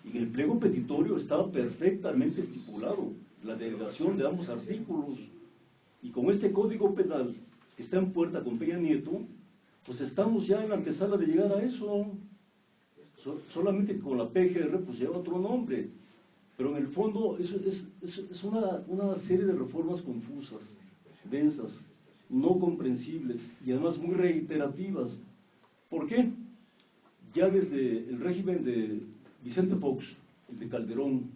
Y en el pliego petitorio estaba perfectamente estipulado la derogación de ambos artículos. Y con este Código Penal que está en puerta con Peña Nieto, pues estamos ya en la antesala de llegar a eso. Solamente con la PGR pues lleva otro nombre, Pero en el fondo es una serie de reformas confusas, densas, no comprensibles y además muy reiterativas. ¿Por qué? Ya desde el régimen de Vicente Fox, el de Calderón,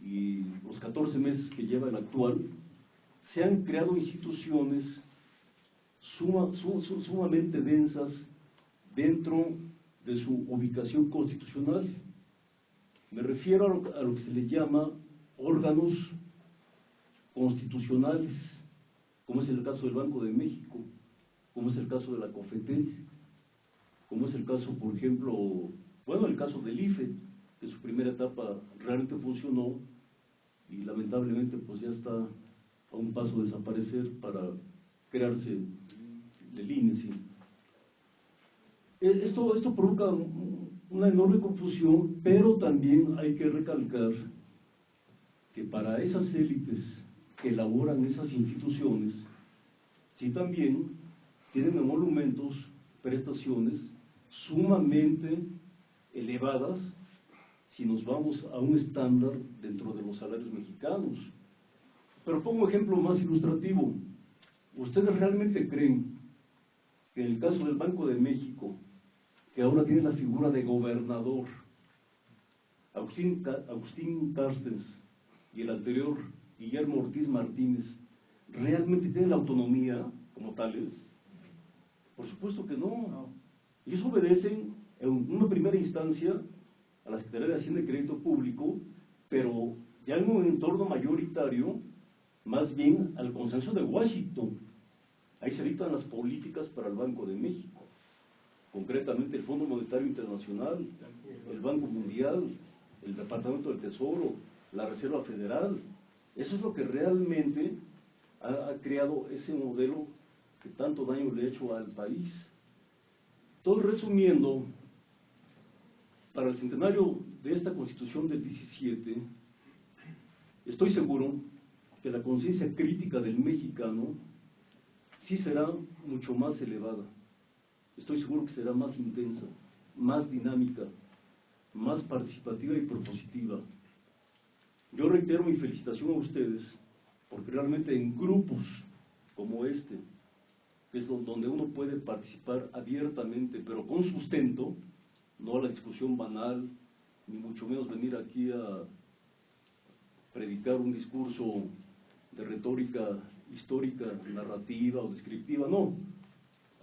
y los 14 meses que lleva el actual, se han creado instituciones sumamente densas dentro de su ubicación constitucional. Me refiero a lo que se le llama órganos constitucionales, como es el caso del Banco de México, como es el caso de la COFETEL, como es el caso, por ejemplo, el caso del IFE, que su primera etapa realmente funcionó y lamentablemente pues ya está a un paso de desaparecer para crearse el INE. ¿Sí? Esto provoca una enorme confusión, pero también hay que recalcar que para esas élites que elaboran esas instituciones, sí también tienen emolumentos, prestaciones sumamente elevadas si nos vamos a un estándar dentro de los salarios mexicanos. Pero pongo ejemplo más ilustrativo. ¿Ustedes realmente creen que en el caso del Banco de México, que ahora tiene la figura de gobernador, Agustín Carstens y el anterior Guillermo Ortiz Martínez, realmente tienen la autonomía como tales? Por supuesto que no. Ellos obedecen en una primera instancia a la Secretaría de Hacienda y Crédito Público, pero ya en un entorno mayoritario, más bien al consenso de Washington. Ahí se dictan las políticas para el Banco de México, concretamente el Fondo Monetario Internacional, el Banco Mundial, el Departamento del Tesoro, la Reserva Federal. Eso es lo que realmente ha creado ese modelo que tanto daño le ha hecho al país. Todo resumiendo, para el centenario de esta Constitución del 17, estoy seguro que la conciencia crítica del mexicano sí será mucho más elevada. Estoy seguro que será más intensa, más dinámica, más participativa y propositiva. Yo reitero mi felicitación a ustedes, porque realmente en grupos como este, que es donde uno puede participar abiertamente, pero con sustento, no a la discusión banal, ni mucho menos venir aquí a predicar un discurso de retórica histórica, narrativa o descriptiva, no.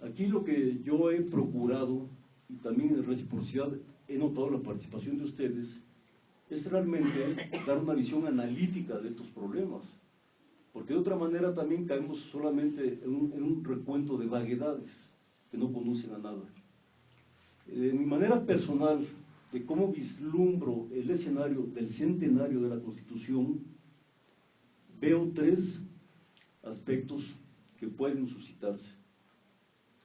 Aquí lo que yo he procurado, y también en reciprocidad he notado la participación de ustedes, es realmente dar una visión analítica de estos problemas, porque de otra manera también caemos solamente en un recuento de vaguedades que no conducen a nada. De mi manera personal, de cómo vislumbro el escenario del centenario de la Constitución, veo tres aspectos que pueden suscitarse.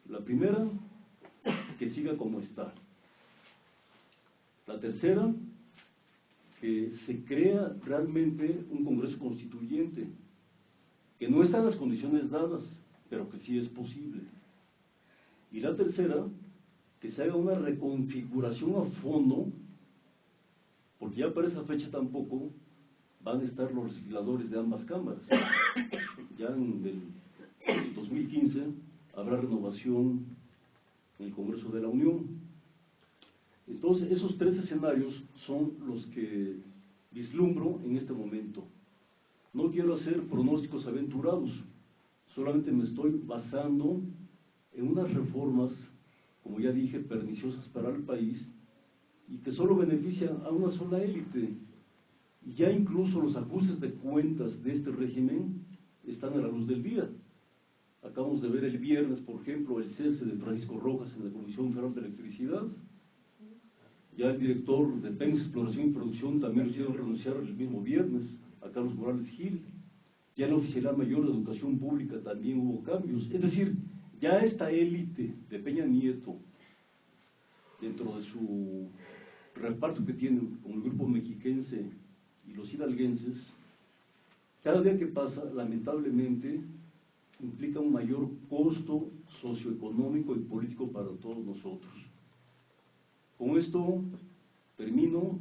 La primera, que siga como está. La tercera, que se crea realmente un Congreso Constituyente, que no están las condiciones dadas, pero que sí es posible. Y la tercera, que se haga una reconfiguración a fondo, porque ya para esa fecha tampoco van a estar los legisladores de ambas cámaras. Ya en el 2015 habrá renovación en el Congreso de la Unión. Entonces, esos tres escenarios son los que vislumbro en este momento. No quiero hacer pronósticos aventurados, solamente me estoy basando en unas reformas, como ya dije, perniciosas para el país y que solo benefician a una sola élite. Y ya incluso los ajustes de cuentas de este régimen están a la luz del día. Acabamos de ver el viernes, por ejemplo, el cese de Francisco Rojas en la Comisión Federal de Electricidad. Ya el director de PEMEX Exploración y Producción también lo hicieron renunciar el mismo viernes, a Carlos Morales Gil. Ya en la Oficialía Mayor de Educación Pública también hubo cambios. Es decir, ya esta élite de Peña Nieto, dentro de su reparto que tienen con el grupo mexiquense y los hidalguenses, cada día que pasa, lamentablemente, implica un mayor costo socioeconómico y político para todos nosotros. Con esto termino,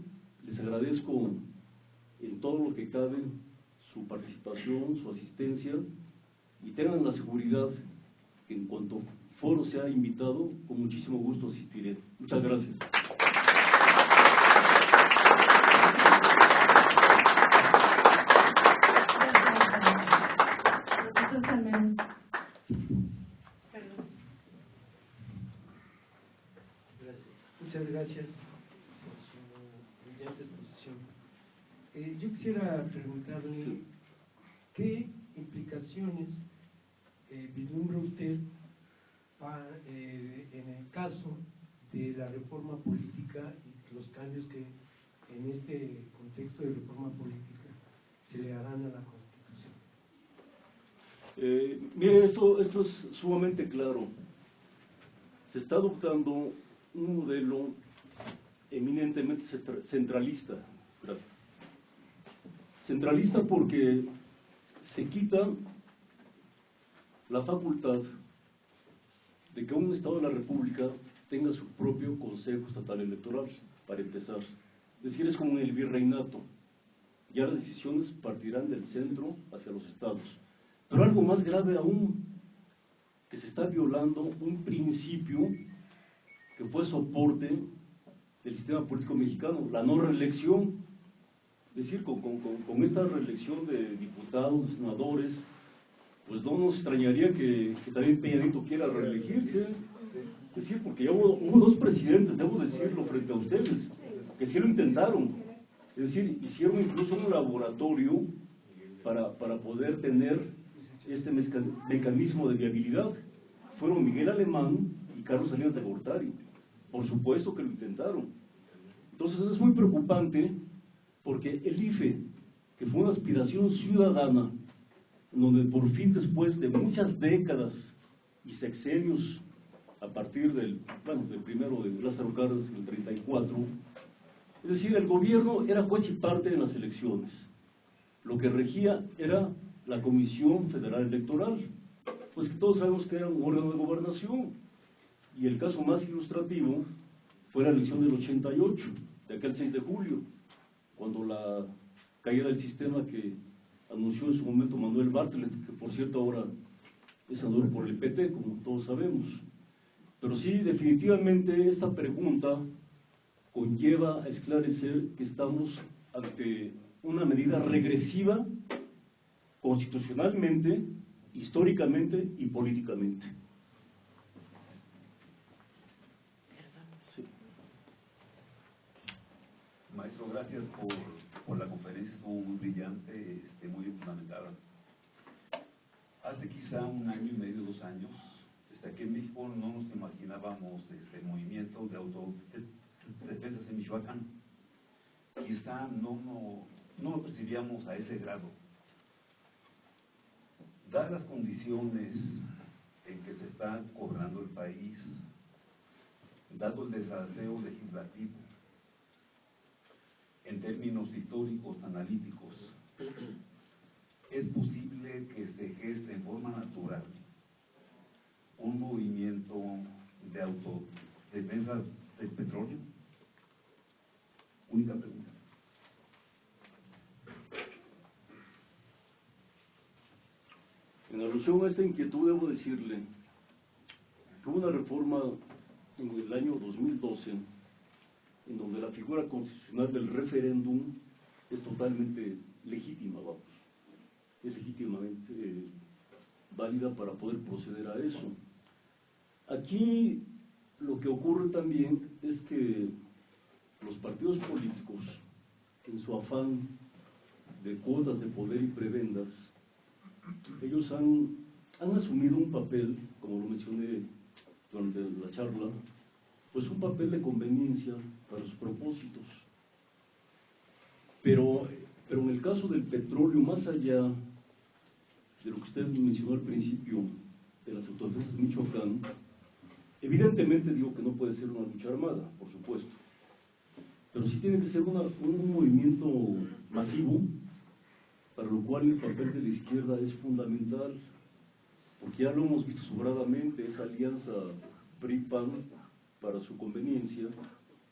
les agradezco en todo lo que cabe su participación, su asistencia, y tengan la seguridad que en cuanto foro sea invitado, con muchísimo gusto asistiré. Muchas gracias.
Muchas gracias por su brillante exposición. Yo quisiera preguntarle qué implicaciones vislumbra usted en el caso de la reforma política y los cambios que en este contexto de reforma política se le harán a la Constitución.
Mire, esto es sumamente claro. Se está adoptando un modelo eminentemente centralista. Gracias. Centralista porque se quita la facultad de que un Estado de la República tenga su propio Consejo Estatal Electoral, para empezar. Es decir, es como en el virreinato. Ya las decisiones partirán del centro hacia los estados. Pero algo más grave aún, que se está violando un principio que fue soporte del sistema político mexicano, la no reelección. Es decir, con esta reelección de diputados, de senadores, pues no nos extrañaría que también Peña Nieto quiera reelegirse. Es decir, porque ya hubo dos presidentes, debo decirlo frente a ustedes, que sí lo intentaron. Es decir, hicieron incluso un laboratorio para poder tener este mecanismo de viabilidad. Fueron Miguel Alemán y Carlos Salinas de Gortari. Por supuesto que lo intentaron. Entonces es muy preocupante porque el IFE, que fue una aspiración ciudadana, donde por fin después de muchas décadas y sexenios, a partir del primero de Lázaro Cárdenas en el 34, es decir, el gobierno era juez y parte en las elecciones. Lo que regía era la Comisión Federal Electoral, pues que todos sabemos que era un órgano de gobernación. Y el caso más ilustrativo fue la elección del 88, de aquel 6 de julio, cuando la caída del sistema que anunció en su momento Manuel Bartlett, que por cierto ahora es senador por el PT, como todos sabemos. Pero sí, definitivamente esta pregunta conlleva a esclarecer que estamos ante una medida regresiva constitucionalmente, históricamente y políticamente.
Maestro, gracias por la conferencia, estuvo muy brillante, muy fundamentada. Hace quizá 1 año y medio, 2 años, aquí en México no nos imaginábamos movimientos de autodefensas en Michoacán. Quizá no lo percibíamos a ese grado. Dadas las condiciones en que se está gobernando el país, dado el desaseo legislativo, en términos históricos, analíticos, es posible que se geste en forma natural un movimiento de autodefensa del petróleo. Única pregunta.
En alusión a esta inquietud, debo decirle que hubo una reforma en el año 2012 en donde la figura constitucional del referéndum es totalmente legítima, es legítimamente válida para poder proceder a eso. Aquí lo que ocurre también es que los partidos políticos, en su afán de cuotas de poder y prebendas, ellos han asumido un papel, como lo mencioné durante la charla, pues un papel de conveniencia para sus propósitos. Pero en el caso del petróleo, más allá de lo que usted mencionó al principio de las autodefensas de Michoacán, evidentemente digo que no puede ser una lucha armada, por supuesto, pero sí tiene que ser un movimiento masivo, para lo cual el papel de la izquierda es fundamental, porque ya lo hemos visto sobradamente, esa alianza PRI-PAN para su conveniencia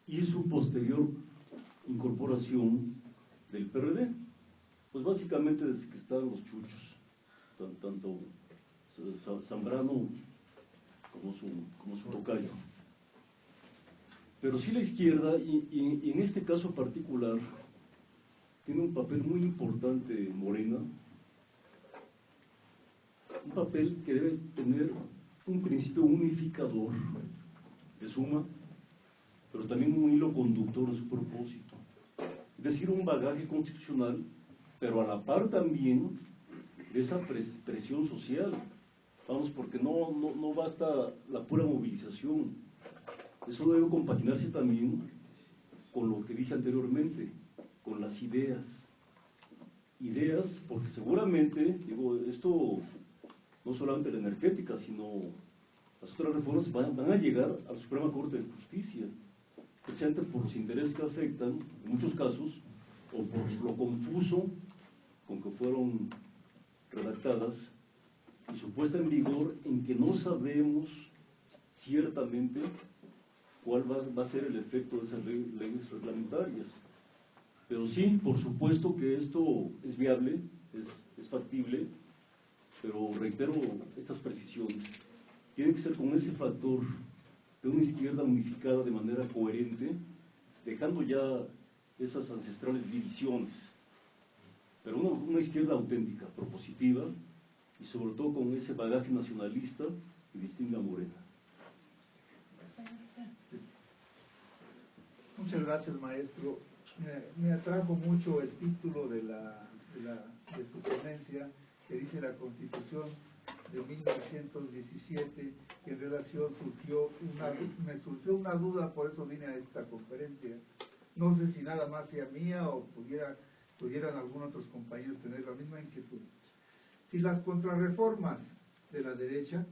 y su posterior incorporación del PRD, pues básicamente desde que estaban los chuchos, tanto Zambrano como su tocayo. Pero sí la izquierda, y en este caso particular, tiene un papel muy importante Morena, un papel que debe tener un principio unificador de suma, pero también un hilo conductor de su propósito. Es decir, un bagaje constitucional, pero a la par también de esa presión social. Vamos, porque no basta la pura movilización. Eso debe compaginarse también con lo que dije anteriormente, con las ideas. Ideas, porque seguramente, digo, esto no solamente la energética, sino las otras reformas van a llegar a la Suprema Corte de Justicia, precisamente por los intereses que afectan, en muchos casos, o por lo confuso con que fueron redactadas, y su puesta en vigor en que no sabemos ciertamente cuál va a ser el efecto de esas leyes reglamentarias. Pero sí, por supuesto que esto es viable, es factible, pero reitero estas precisiones. Tiene que ser con ese factor de una izquierda unificada de manera coherente, dejando ya esas ancestrales divisiones, pero una izquierda auténtica, propositiva, y sobre todo con ese bagaje nacionalista que distingue a Morena.
Muchas gracias, maestro. Me atrajo mucho el título de su ponencia, que dice la Constitución de 1917, que en relación me surgió una duda, por eso vine a esta conferencia. No sé si nada más sea mía o pudieran algunos otros compañeros tener la misma inquietud. Si las contrarreformas de la derecha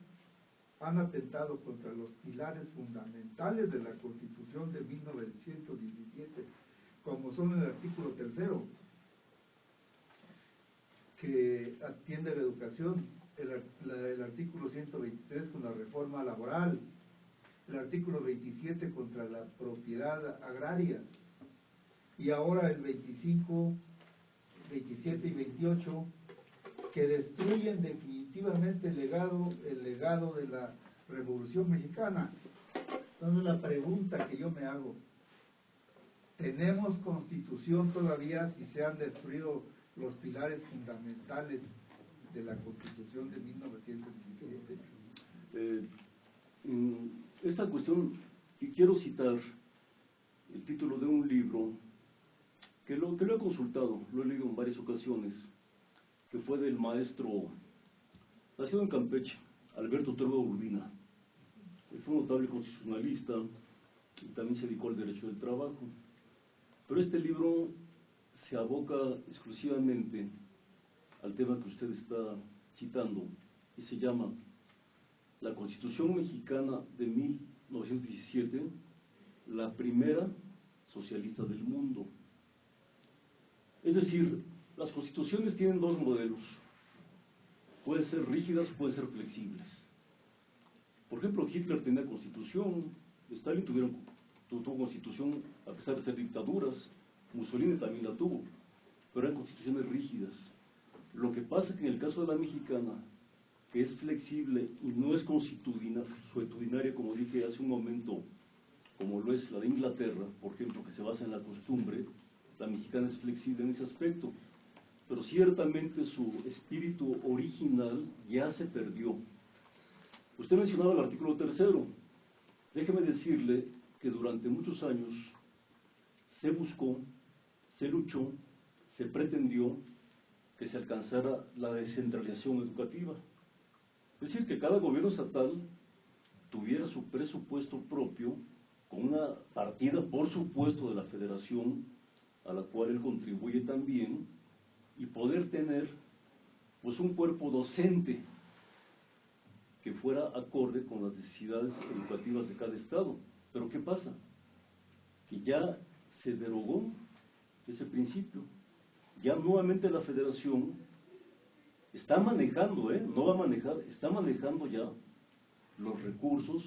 han atentado contra los pilares fundamentales de la Constitución de 1917, como son el artículo 3, que atiende la educación, el artículo 123 con la reforma laboral, el artículo 27 contra la propiedad agraria, y ahora el 25, 27 y 28, que destruyen definitivamente el legado de la Revolución Mexicana. Entonces la pregunta que yo me hago, ¿tenemos Constitución todavía si se han destruido los pilares fundamentales de la Constitución de 1917?
Esta cuestión, y quiero citar el título de un libro que lo he consultado, lo he leído en varias ocasiones, que fue del maestro, nacido en Campeche, Alberto Tordo Urbina. Él fue un notable constitucionalista y también se dedicó al derecho del trabajo. Pero este libro se aboca exclusivamente al tema que usted está citando y se llama La Constitución Mexicana de 1917, la primera socialista del mundo. Es decir, las constituciones tienen dos modelos, pueden ser rígidas, pueden ser flexibles. Por ejemplo, Hitler tenía constitución, Stalin tuvo constitución a pesar de ser dictaduras, Mussolini también la tuvo, pero eran constituciones rígidas. Lo que pasa es que en el caso de la mexicana, que es flexible y no es consuetudinaria, como dije hace un momento, como lo es la de Inglaterra, por ejemplo, que se basa en la costumbre, la mexicana es flexible en ese aspecto, pero ciertamente su espíritu original ya se perdió. Usted mencionaba el artículo 3. Déjeme decirle que durante muchos años se buscó, se luchó, se pretendió que se alcanzara la descentralización educativa. Es decir, que cada gobierno estatal tuviera su presupuesto propio, con una partida, por supuesto, de la federación, a la cual él contribuye también, y poder tener pues un cuerpo docente que fuera acorde con las necesidades educativas de cada estado. Pero ¿qué pasa? Que ya se derogó ese principio. Ya nuevamente la federación está manejando, no va a manejar, está manejando ya los recursos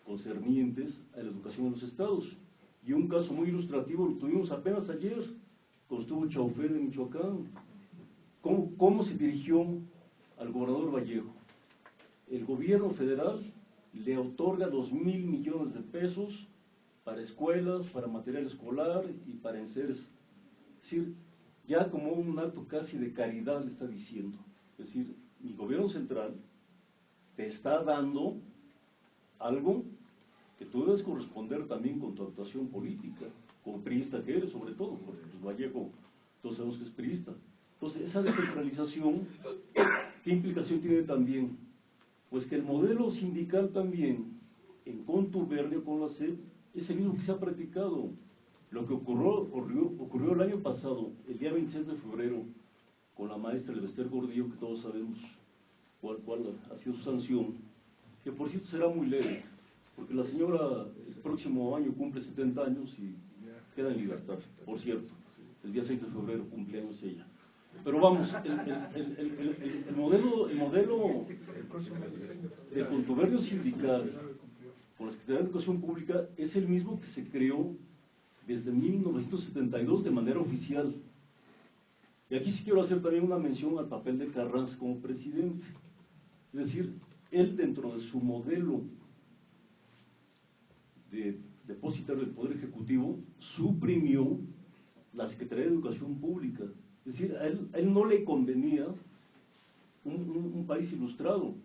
concernientes a la educación en los estados. Y un caso muy ilustrativo lo tuvimos apenas ayer cuando estuvo Chaufer en Michoacán. ¿Cómo se dirigió al gobernador Vallejo? El gobierno federal le otorga 2,000 millones de pesos para escuelas, para material escolar y para enseres. Es decir, ya como un acto casi de caridad le está diciendo. Es decir, mi gobierno central te está dando algo que tú debes corresponder también con tu actuación política, como priista que eres, sobre todo, porque pues, Vallejo, todos sabemos que es priista. Entonces, esa descentralización, ¿qué implicación tiene también? Pues que el modelo sindical también, en contubernio con la SEP, es el mismo que se ha practicado. Lo que ocurrió el año pasado, el día 26 de febrero, con la maestra Elvester Gordillo, que todos sabemos cuál ha sido su sanción, que por cierto será muy leve, porque la señora el próximo año cumple 70 años y queda en libertad, por cierto. El día 6 de febrero cumple años ella. Pero vamos, el modelo de contubernio sindical con la Secretaría de Educación Pública es el mismo que se creó desde 1972 de manera oficial. Y aquí sí quiero hacer también una mención al papel de Carranza como presidente. Es decir, él dentro de su modelo de depositario del Poder Ejecutivo suprimió la Secretaría de Educación Pública. Es decir, a él no le convenía un país ilustrado.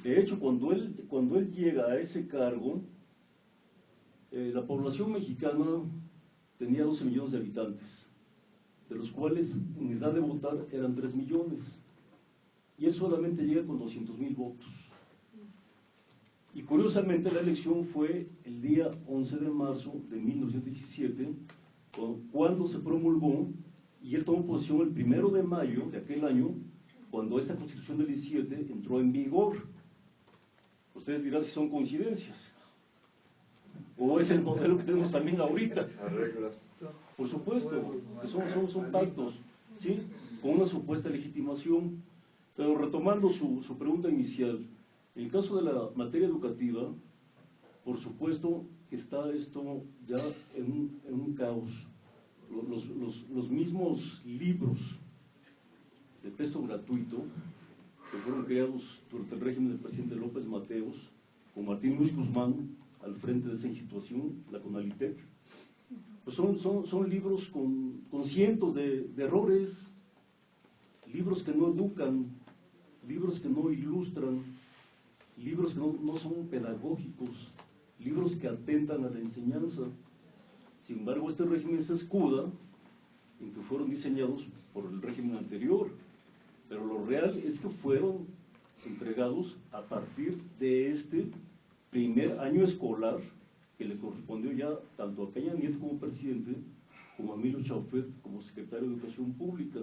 De hecho, cuando él llega a ese cargo, la población mexicana tenía 12 millones de habitantes, de los cuales en edad de votar eran 3 millones. Y él solamente llega con 200,000 votos. Y curiosamente la elección fue el día 11 de marzo de 1917, cuando se promulgó, y él tomó posesión el 1 de mayo de aquel año, cuando esta Constitución del 17 entró en vigor. Ustedes dirán si son coincidencias, o es el modelo que tenemos también ahorita.
Arreglas.
Por supuesto, que son pactos, ¿sí? Con una supuesta legitimación. Pero retomando su pregunta inicial, en el caso de la materia educativa, por supuesto que está esto ya en un caos. Los mismos libros de texto gratuito que fueron creados durante el régimen del presidente López Mateos, con Martín Luis Guzmán al frente de esa institución, la CONALITEC, pues son libros con cientos de errores, libros que no educan, libros que no ilustran, libros que no son pedagógicos, libros que atentan a la enseñanza. Sin embargo, este régimen se escuda en que fueron diseñados por el régimen anterior, pero lo real es que fueron entregados a partir de este primer año escolar que le correspondió ya tanto a Peña Nieto como presidente, como a Emilio Chaufer como secretario de Educación Pública.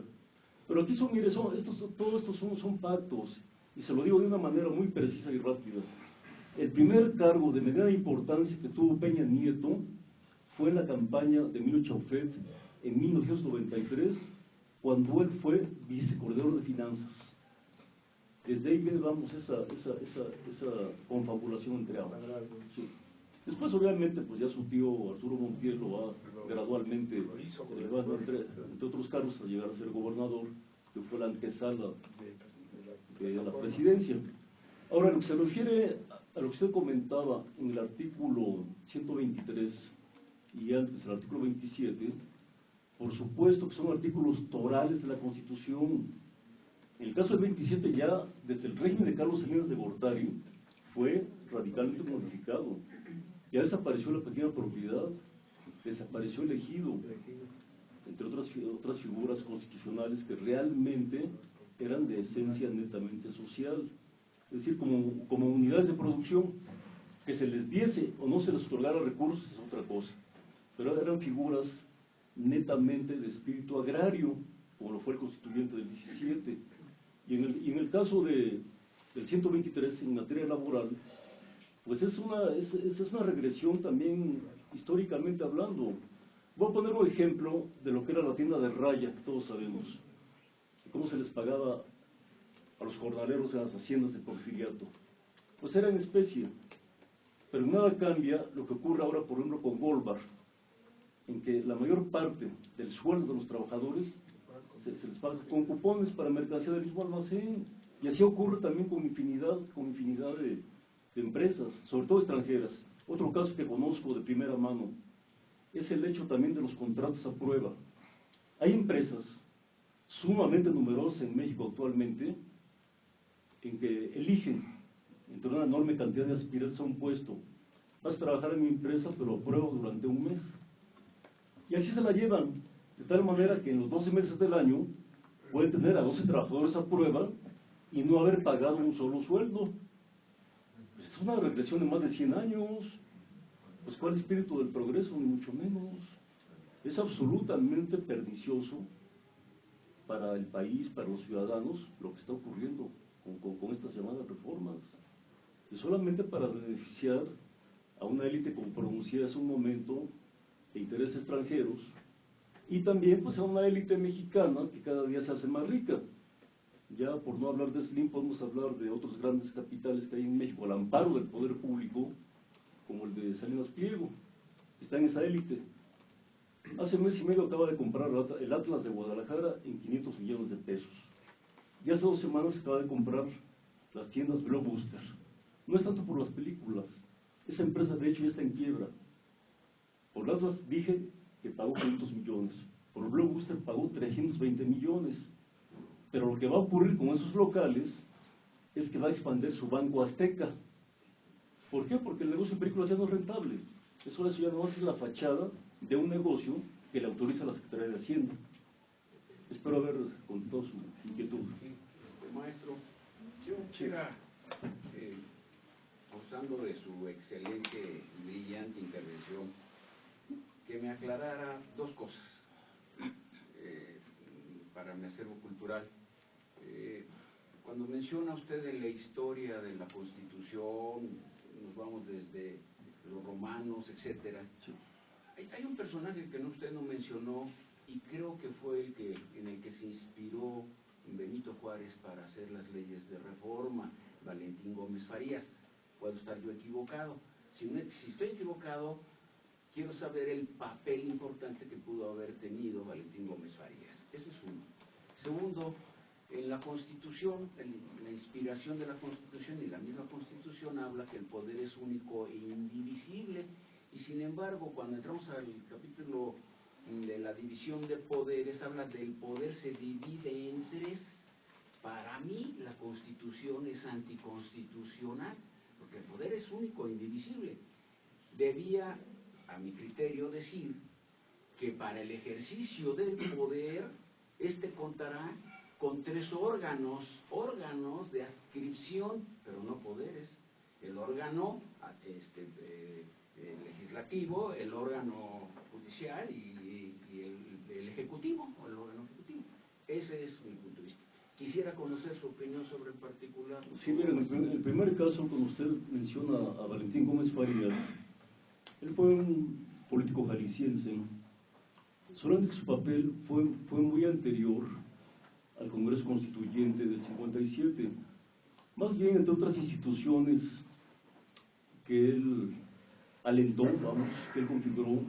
Pero aquí todo esto son pactos, y se lo digo de una manera muy precisa y rápida. El primer cargo de mediana importancia que tuvo Peña Nieto fue en la campaña de Emilio Chaufer en 1993, cuando él fue vicecoordinador de finanzas. Desde ahí viene, vamos, esa confabulación entre ambos. Sí. Después, obviamente, pues ya su tío Arturo Montiel lo va gradualmente elevando entre otros cargos a llegar a ser gobernador, que fue la antesala de la presidencia. Ahora, lo que se refiere a lo que usted comentaba en el artículo 123 y antes el artículo 27, por supuesto que son artículos torales de la Constitución. En el caso del 27 ya, desde el régimen de Carlos Salinas de Gortari, fue radicalmente modificado. Ya desapareció la pequeña propiedad, desapareció el ejido, entre otras figuras constitucionales que realmente eran de esencia netamente social. Es decir, como unidades de producción, que se les diese o no se les otorgara recursos es otra cosa, pero eran figuras netamente de espíritu agrario, como lo fue el constituyente del 17. Y en el caso del 123, en materia laboral, pues es una regresión también históricamente hablando. Voy a poner un ejemplo de lo que era la tienda de raya, que todos sabemos, y cómo se les pagaba a los jornaleros en las haciendas de porfiriato. Pues era en especie, pero nada cambia lo que ocurre ahora, por ejemplo, con Goldbar. en que la mayor parte del sueldo de los trabajadores se les paga con cupones para mercancía del mismo almacén. Y así ocurre también con infinidad de empresas, sobre todo extranjeras. Otro caso que conozco de primera mano es el hecho también de los contratos a prueba. Hay empresas sumamente numerosas en México actualmente en que eligen entre una enorme cantidad de aspirantes a un puesto: vas a trabajar en mi empresa pero a prueba durante un mes, y así se la llevan, de tal manera que en los 12 meses del año puede tener a 12 trabajadores a prueba y no haber pagado un solo sueldo. Es una regresión de más de 100 años. Pues ¿cuál espíritu del progreso? Ni mucho menos. Es absolutamente pernicioso para el país, para los ciudadanos, lo que está ocurriendo con estas llamadas reformas. Y solamente para beneficiar a una élite, como pronuncié hace un momento, de intereses extranjeros, y también pues a una élite mexicana que cada día se hace más rica. Ya por no hablar de Slim, podemos hablar de otros grandes capitales que hay en México al amparo del poder público, como el de Salinas Pliego, que está en esa élite. Hace un mes y medio acaba de comprar el Atlas de Guadalajara en 500 millones de pesos. Y hace 2 semanas acaba de comprar las tiendas Blockbuster. No es tanto por las películas, esa empresa de hecho ya está en quiebra. Por Atlas dije que pagó 500 millones, por Blockbuster pagó 320 millones. Pero lo que va a ocurrir con esos locales es que va a expandir su Banco Azteca. ¿Por qué? Porque el negocio de películas ya no es rentable. Eso ya no es la fachada de un negocio que le autoriza a la Secretaría de Hacienda. Espero haber contestado su inquietud.
Maestro, yo quisiera, gozando de su excelente y brillante intervención, que me aclarara 2 cosas para mi acervo cultural. Cuando menciona usted en la historia de la Constitución, nos vamos desde los romanos, etcétera.
Sí.
Hay un personaje que usted no mencionó y creo que fue en el que se inspiró Benito Juárez para hacer las leyes de reforma, Valentín Gómez Farías. Puedo estar yo equivocado. Si estoy equivocado, quiero saber el papel importante que pudo haber tenido Valentín Gómez Farías. Ese es uno. Segundo, en la Constitución, la inspiración de la Constitución y la misma Constitución habla que el poder es único e indivisible, y sin embargo, cuando entramos al capítulo de la división de poderes, habla del poder se divide en 3. Para mí, la Constitución es anticonstitucional, porque el poder es único e indivisible. Debía, a mi criterio, decir que para el ejercicio del poder, contará con 3 órganos de adscripción, pero no poderes: el órgano legislativo, el órgano judicial y el ejecutivo, o el órgano ejecutivo. Ese es mi punto de vista. Quisiera conocer su opinión sobre el particular.
Sí, miren, el primer caso, cuando usted menciona a Valentín Gómez Farías, él fue un político jalisciense, solamente que su papel fue muy anterior al Congreso Constituyente del 57. Más bien, entre otras instituciones que él alentó, que él configuró,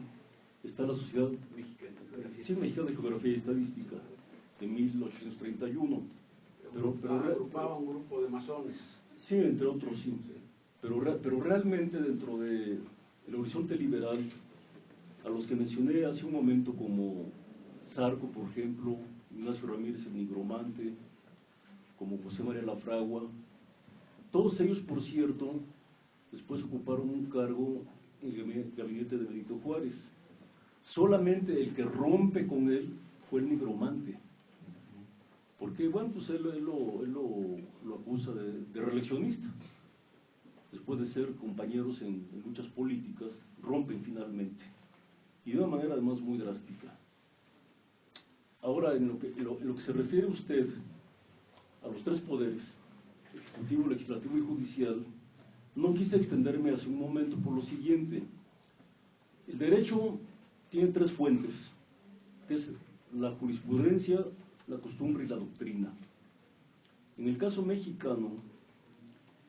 está la Sociedad Mexicana de Geografía y Estadística, de 1831. Pero
agrupaba un grupo de masones.
Sí, entre otros, sí. Pero realmente dentro del horizonte liberal, a los que mencioné hace un momento, como Zarco, por ejemplo, Ignacio Ramírez el Nigromante, como José María Lafragua, todos ellos, por cierto, después ocuparon un cargo en el gabinete de Benito Juárez. Solamente el que rompe con él fue el Nigromante, porque bueno, pues él lo acusa de reeleccionista. Después de ser compañeros en luchas políticas, rompen finalmente, y de una manera además muy drástica. Ahora, en lo que se refiere usted a los 3 poderes, ejecutivo, legislativo y judicial, no quise extenderme hace un momento por lo siguiente. El derecho tiene 3 fuentes, que es la jurisprudencia, la costumbre y la doctrina. En el caso mexicano,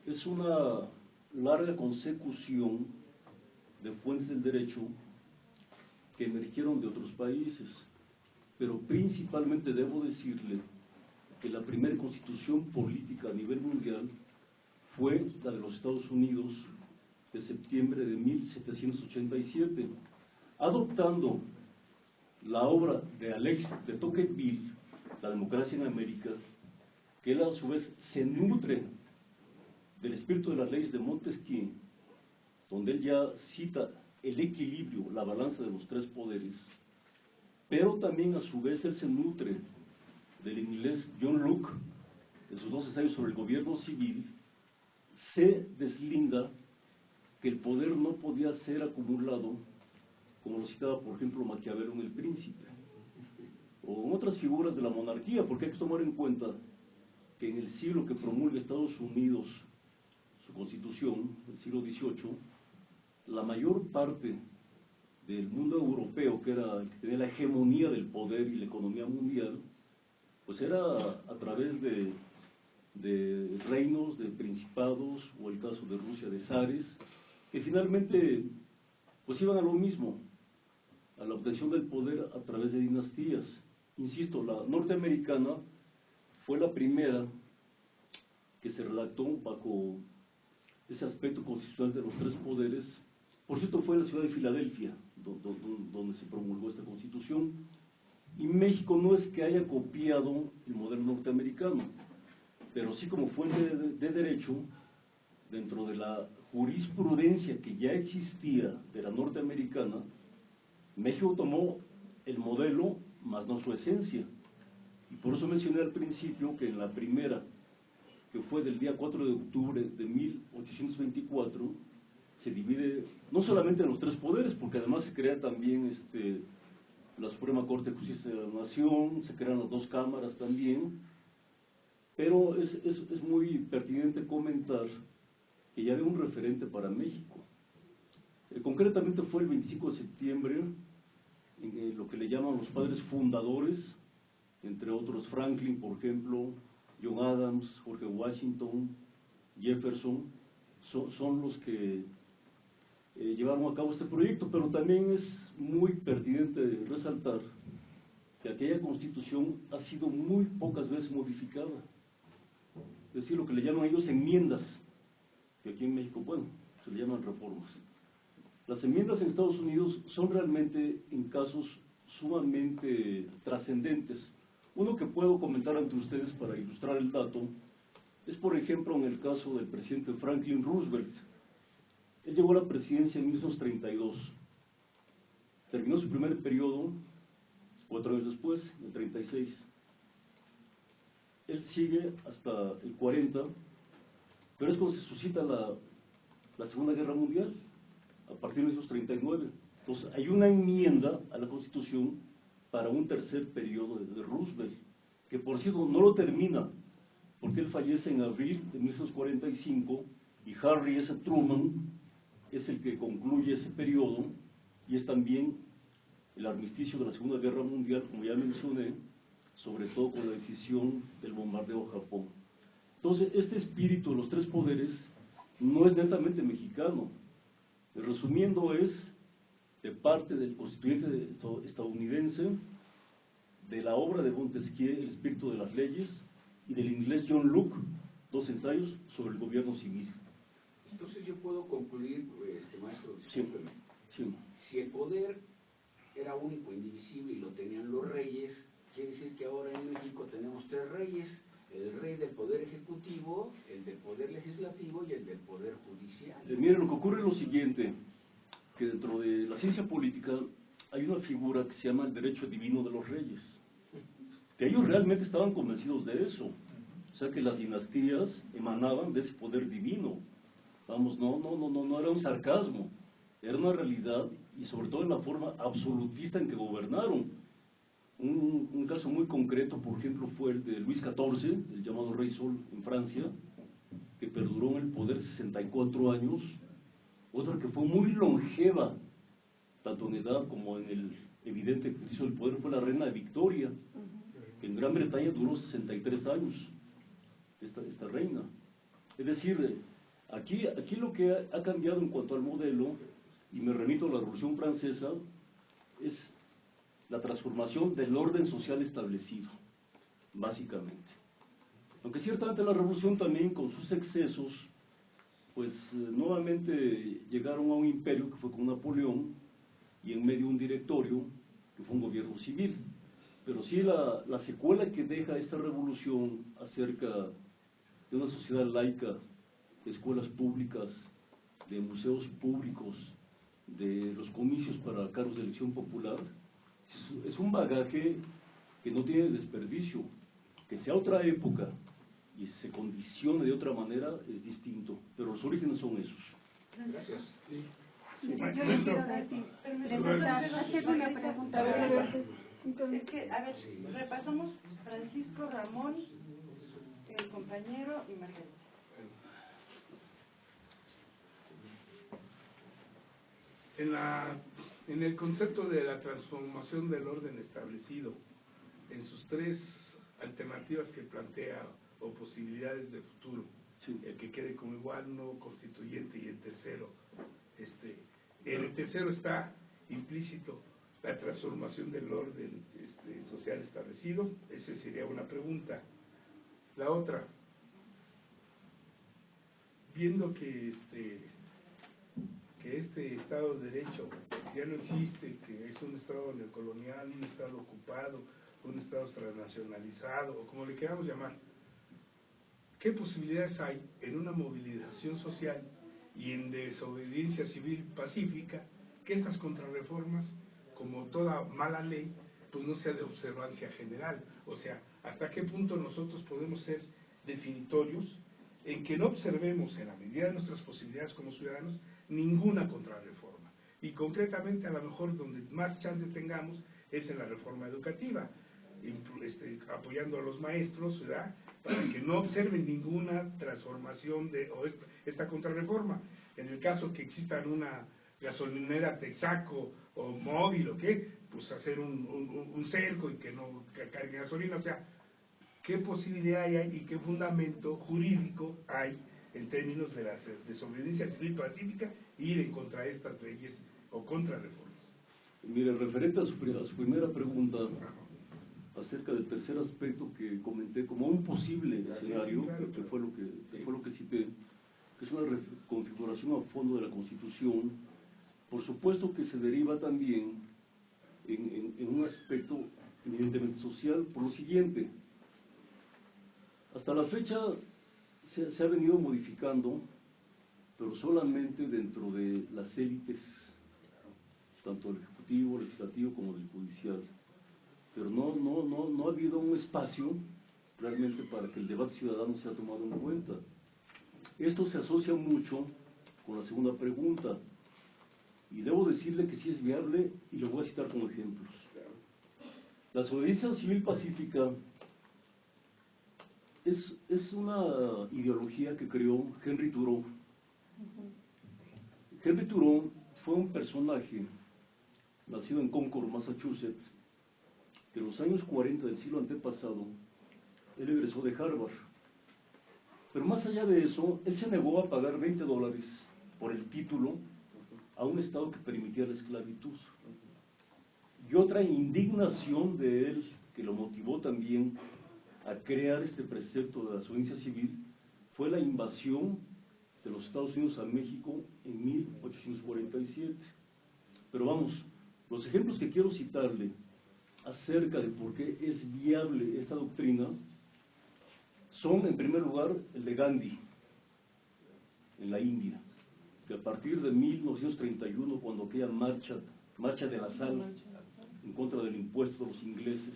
es una larga consecución de fuentes del derecho que emergieron de otros países, pero principalmente debo decirle que la primera constitución política a nivel mundial fue la de los Estados Unidos de septiembre de 1787, adoptando la obra de de Tocqueville, La democracia en América, que él a su vez se nutre del espíritu de las leyes de Montesquieu, donde él ya cita el equilibrio, la balanza de los tres poderes, pero también a su vez él se nutre del inglés John Locke, en sus 2 ensayos sobre el gobierno civil, se deslinda que el poder no podía ser acumulado, como lo citaba por ejemplo Maquiavelo en El Príncipe, o en otras figuras de la monarquía, porque hay que tomar en cuenta que en el siglo que promulga Estados Unidos su constitución, el siglo XVIII, la mayor parte del mundo europeo, que era el que tenía la hegemonía del poder y la economía mundial, pues era a través de reinos, de principados, o el caso de Rusia, de zares, que finalmente pues iban a lo mismo, a la obtención del poder a través de dinastías. Insisto, la norteamericana fue la primera que se redactó bajo ese aspecto constitucional de los tres poderes. Por cierto, fue en la ciudad de Filadelfia donde se promulgó esta constitución, y México no es que haya copiado el modelo norteamericano, pero sí como fuente de derecho, dentro de la jurisprudencia que ya existía de la norteamericana, México tomó el modelo, más no su esencia, y por eso mencioné al principio que en la primera, que fue del día 4 de octubre de 1824, se divide no solamente en los tres poderes, porque además se crea también la Suprema Corte de Justicia de la Nación, se crean las 2 cámaras también, pero es muy pertinente comentar que ya había un referente para México. Concretamente fue el 25 de septiembre, en lo que le llaman los padres fundadores, entre otros Franklin, por ejemplo, John Adams, George Washington, Jefferson, son los que llevaron a cabo este proyecto, pero también es muy pertinente resaltar que aquella constitución ha sido muy pocas veces modificada, es decir, lo que le llaman ellos enmiendas, que aquí en México, bueno, se le llaman reformas. Las enmiendas en Estados Unidos son realmente en casos sumamente trascendentes. Uno que puedo comentar ante ustedes para ilustrar el dato es, por ejemplo, en el caso del presidente Franklin Roosevelt. Él llegó a la presidencia en 1932, terminó su primer periodo 4 años después, en el 36. Él sigue hasta el 40, pero es cuando se suscita la Segunda Guerra Mundial, a partir de 1939. Entonces hay una enmienda a la Constitución para un tercer periodo de Roosevelt, que por cierto no lo termina, porque él fallece en abril de 1945, y Harry S. Truman es el que concluye ese periodo, y es también el armisticio de la Segunda Guerra Mundial, como ya mencioné, sobre todo con la decisión del bombardeo a Japón. Entonces, este espíritu de los tres poderes no es netamente mexicano. Resumiendo, es de parte del constituyente estadounidense, de la obra de Montesquieu, El espíritu de las leyes, y del inglés John Locke, 2 ensayos sobre el gobierno civil.
Entonces yo puedo concluir, maestro, discúlpeme.
Sí.
Si el poder era único, indivisible y lo tenían los reyes, quiere decir que ahora en México tenemos 3 reyes: el rey del poder ejecutivo, el del poder legislativo y el del poder judicial.
Mire, lo que ocurre es lo siguiente, que dentro de la ciencia política hay una figura que se llama el derecho divino de los reyes, que ellos realmente estaban convencidos de eso, o sea que las dinastías emanaban de ese poder divino. Vamos, no era un sarcasmo, era una realidad, y sobre todo en la forma absolutista en que gobernaron. Un caso muy concreto, por ejemplo, fue el de Luis XIV, el llamado Rey Sol en Francia, que perduró en el poder 64 años. Otra que fue muy longeva, tanto en edad como en el evidente ejercicio del poder, fue la reina Victoria, que en Gran Bretaña duró 63 años, esta reina. Es decir, aquí lo que ha cambiado en cuanto al modelo, y me remito a la Revolución Francesa, es la transformación del orden social establecido, básicamente. Aunque ciertamente la revolución también, con sus excesos, pues nuevamente llegaron a un imperio que fue con Napoleón, y en medio un directorio que fue un gobierno civil. Pero sí la secuela que deja esta revolución acerca de una sociedad laica, de escuelas públicas, de museos públicos, de los comicios para cargos de elección popular, es un bagaje que no tiene desperdicio. Que sea otra época y se condicione de otra manera es distinto, pero los orígenes son esos.
Gracias.
Yo le quiero hacer una pregunta. Es que, a ver, repasamos Francisco, Ramón, el compañero y Margarita.
En el concepto de la transformación del orden establecido, en sus tres alternativas que plantea o posibilidades de futuro, sí, el que quede como igual, no constituyente, y el tercero, en el tercero está implícito la transformación del orden social establecido. Esa sería una pregunta. La otra, viendo que este Estado de Derecho ya no existe, que es un Estado neocolonial, un Estado ocupado, un Estado transnacionalizado, o como le queramos llamar, ¿qué posibilidades hay en una movilización social y en desobediencia civil pacífica que estas contrarreformas, como toda mala ley, pues no sea de observancia general? O sea, ¿hasta qué punto nosotros podemos ser definitorios en que no observemos, en la medida de nuestras posibilidades como ciudadanos, ninguna contrarreforma? Y concretamente, a lo mejor donde más chance tengamos es en la reforma educativa, apoyando a los maestros, ¿verdad?, para que no observen ninguna transformación o esta contrarreforma. En el caso que exista una gasolinera Texaco o móvil o qué, pues hacer un cerco y que no cargue gasolina. O sea, ¿qué posibilidad hay y qué fundamento jurídico hay en términos de la desobediencia civil pacífica ir en contra de estas leyes o contrarreformas?
Mire, referente a su primera pregunta, acerca del tercer aspecto que comenté como un posible escenario, que fue lo que cité, que es una configuración a fondo de la Constitución, por supuesto que se deriva también en un aspecto evidentemente social, por lo siguiente: hasta la fecha se ha venido modificando, pero solamente dentro de las élites, tanto del Ejecutivo, Legislativo como del Judicial. Pero no ha habido un espacio realmente para que el debate ciudadano sea tomado en cuenta. Esto se asocia mucho con la segunda pregunta, y debo decirle que sí es viable, y lo voy a citar como ejemplos. La desobediencia civil pacífica es una ideología que creó Henry Thoreau. Henry Thoreau fue un personaje nacido en Concord, Massachusetts, que en los años 40 del siglo antepasado, él egresó de Harvard. Pero más allá de eso, él se negó a pagar $20 por el título a un Estado que permitía la esclavitud. Y otra indignación de él, que lo motivó también a crear este precepto de la desobediencia civil, fue la invasión de los Estados Unidos a México en 1847. Pero vamos, los ejemplos que quiero citarle acerca de por qué es viable esta doctrina son, en primer lugar, el de Gandhi en la India, que a partir de 1931, cuando aquella marcha de la sal en contra del impuesto de los ingleses,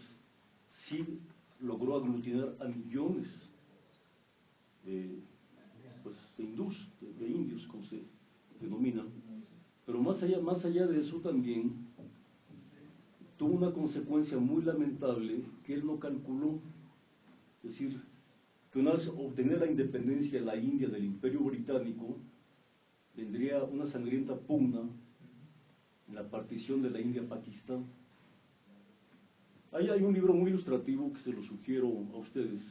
sí logró aglutinar a millones de hindús, de indios, como se denominan. Pero más allá de eso también tuvo una consecuencia muy lamentable que él no calculó. Es decir, que una vez obtener la independencia de la India del Imperio Británico, vendría una sangrienta pugna en la partición de la India a Pakistán. Ahí hay un libro muy ilustrativo que se lo sugiero a ustedes,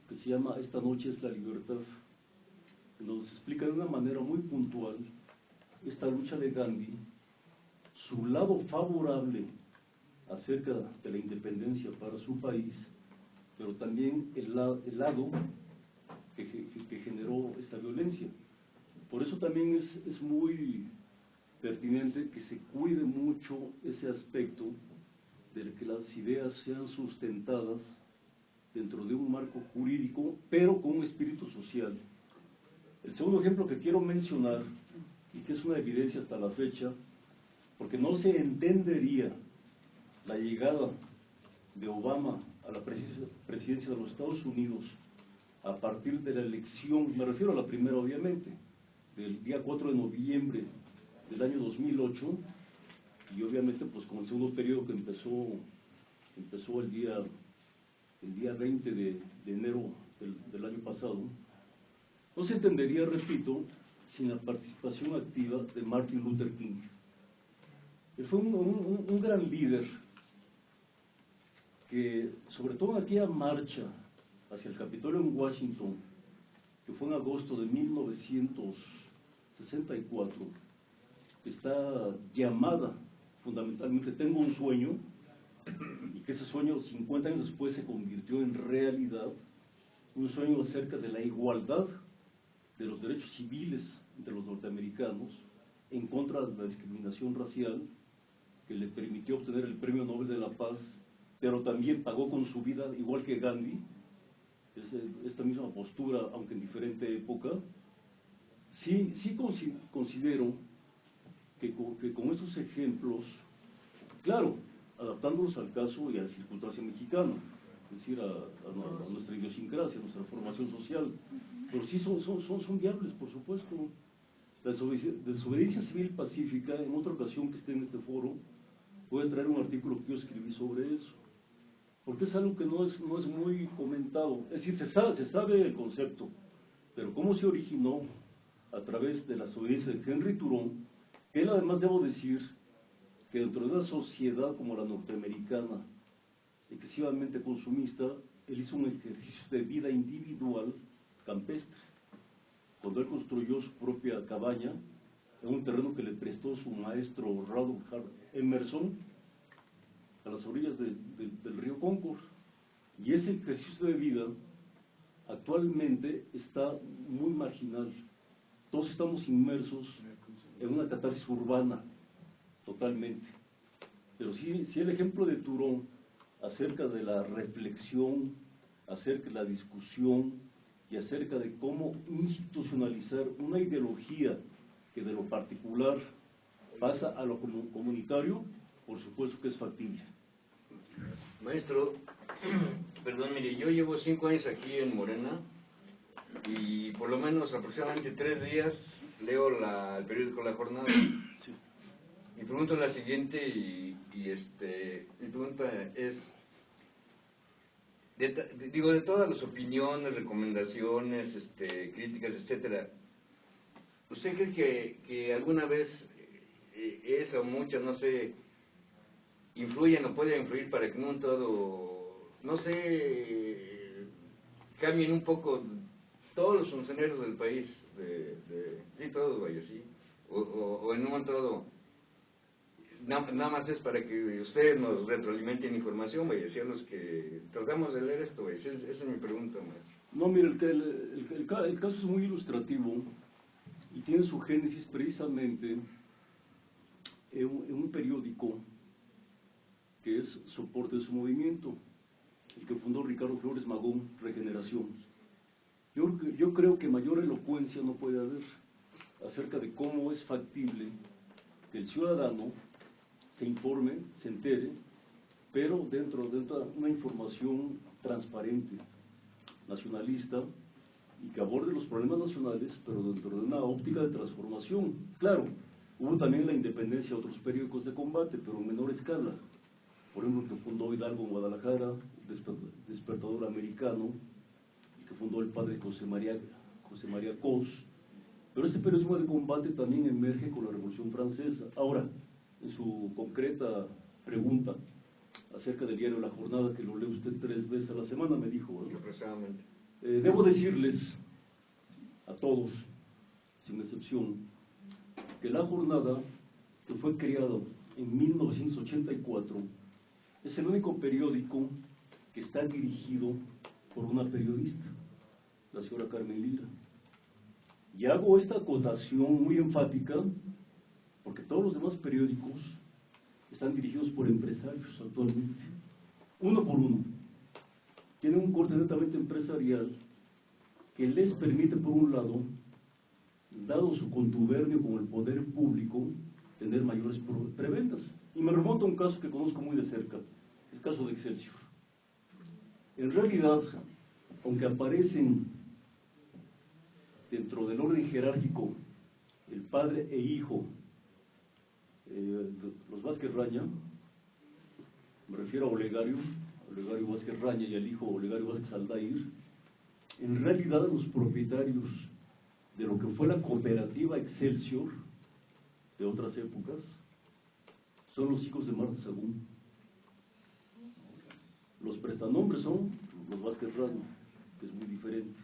que se llama Esta noche es la libertad, en donde se explica de una manera muy puntual esta lucha de Gandhi su lado favorable acerca de la independencia para su país, pero también el lado que generó esta violencia. Por eso también es muy pertinente que se cuide mucho ese aspecto de que las ideas sean sustentadas dentro de un marco jurídico, pero con un espíritu social. El segundo ejemplo que quiero mencionar, y que es una evidencia hasta la fecha, porque no se entendería la llegada de Obama a la presidencia de los Estados Unidos a partir de la elección, me refiero a la primera obviamente, del día 4 de noviembre del año 2008, y obviamente pues con el segundo periodo que empezó el día 20 de enero del año pasado, no se entendería, repito, sin la participación activa de Martin Luther King. Él fue un gran líder que, sobre todo en aquella marcha hacia el Capitolio en Washington, que fue en agosto de 1964, que está llamada fundamentalmente Tengo un sueño, y que ese sueño 50 años después se convirtió en realidad, un sueño acerca de la igualdad de los derechos civiles de los norteamericanos en contra de la discriminación racial, que le permitió obtener el Premio Nobel de la Paz, pero también pagó con su vida, igual que Gandhi, esta misma postura, aunque en diferente época. Sí considero que con estos ejemplos, claro, adaptándolos al caso y a la circunstancia mexicana, es decir, a nuestra idiosincrasia, a nuestra formación social, pero sí son viables, por supuesto. La desobediencia civil pacífica, en otra ocasión que esté en este foro, voy a traer un artículo que yo escribí sobre eso, porque es algo que no es muy comentado. Es decir, se sabe el concepto, pero cómo se originó a través de la desobediencia de Henry Thoreau, que él además, debo decir, que dentro de una sociedad como la norteamericana, excesivamente consumista, él hizo un ejercicio de vida individual campestre, cuando él construyó su propia cabaña en un terreno que le prestó su maestro Randolph Emerson a las orillas del río Concord. Y ese ejercicio de vida actualmente está muy marginal. Todos estamos inmersos en una catarsis urbana, totalmente. Pero sí el ejemplo de Thoreau acerca de la reflexión, acerca de la discusión y acerca de cómo institucionalizar una ideología que de lo particular pasa a lo comunitario, por supuesto que es factible.
Maestro, perdón, mire, yo llevo 5 años aquí en Morena y por lo menos aproximadamente 3 días leo el periódico La Jornada.
Sí.
Mi pregunta es la siguiente y mi pregunta es, de todas las opiniones, recomendaciones, críticas, etcétera, ¿usted cree que alguna vez esa o muchas, no sé, influyen o pueden influir para que en un todo, no sé, cambien un poco todos los funcionarios del país, sí, todos, vaya, sí, o en un todo, nada más es para que ustedes nos retroalimenten información, vaya, si a los que tratamos de leer esto, vaya, esa es mi pregunta, maestro.
No, mire, el caso es muy ilustrativo y tiene su génesis precisamente en un periódico que es soporte de su movimiento, el que fundó Ricardo Flores Magón, Regeneración. Yo creo que mayor elocuencia no puede haber acerca de cómo es factible que el ciudadano se informe, se entere, pero dentro de una información transparente, nacionalista, y que aborde los problemas nacionales, pero dentro de una óptica de transformación. Claro, hubo también la independencia de otros periódicos de combate, pero en menor escala. Por ejemplo, que fundó Hidalgo en Guadalajara, Despertador Americano, y que fundó el padre José María Cos. Pero este periodismo de combate también emerge con la Revolución Francesa. Ahora, en su concreta pregunta acerca del diario La Jornada, que lo lee usted 3 veces a la semana, me dijo, ¿verdad?
Aproximadamente.
Debo decirles a todos, sin excepción, que La Jornada, que fue creado en 1984, es el único periódico que está dirigido por una periodista, la señora Carmen Lira. Y hago esta acotación muy enfática porque todos los demás periódicos están dirigidos por empresarios actualmente, uno por uno. Tienen un corte netamente empresarial que les permite, por un lado, dado su contubernio con el poder público, tener mayores preventas. Y me remonto a un caso que conozco muy de cerca, el caso de Excelsior. En realidad, aunque aparecen dentro del orden jerárquico el padre e hijo, los Vázquez Raña, me refiero a Olegario Vázquez Raña y al hijo Olegario Vázquez Aldair, en realidad los propietarios de lo que fue la cooperativa Excelsior de otras épocas son los hijos de Marta Sagún. Los prestanombres son los Vázquez Raña, que es muy diferente.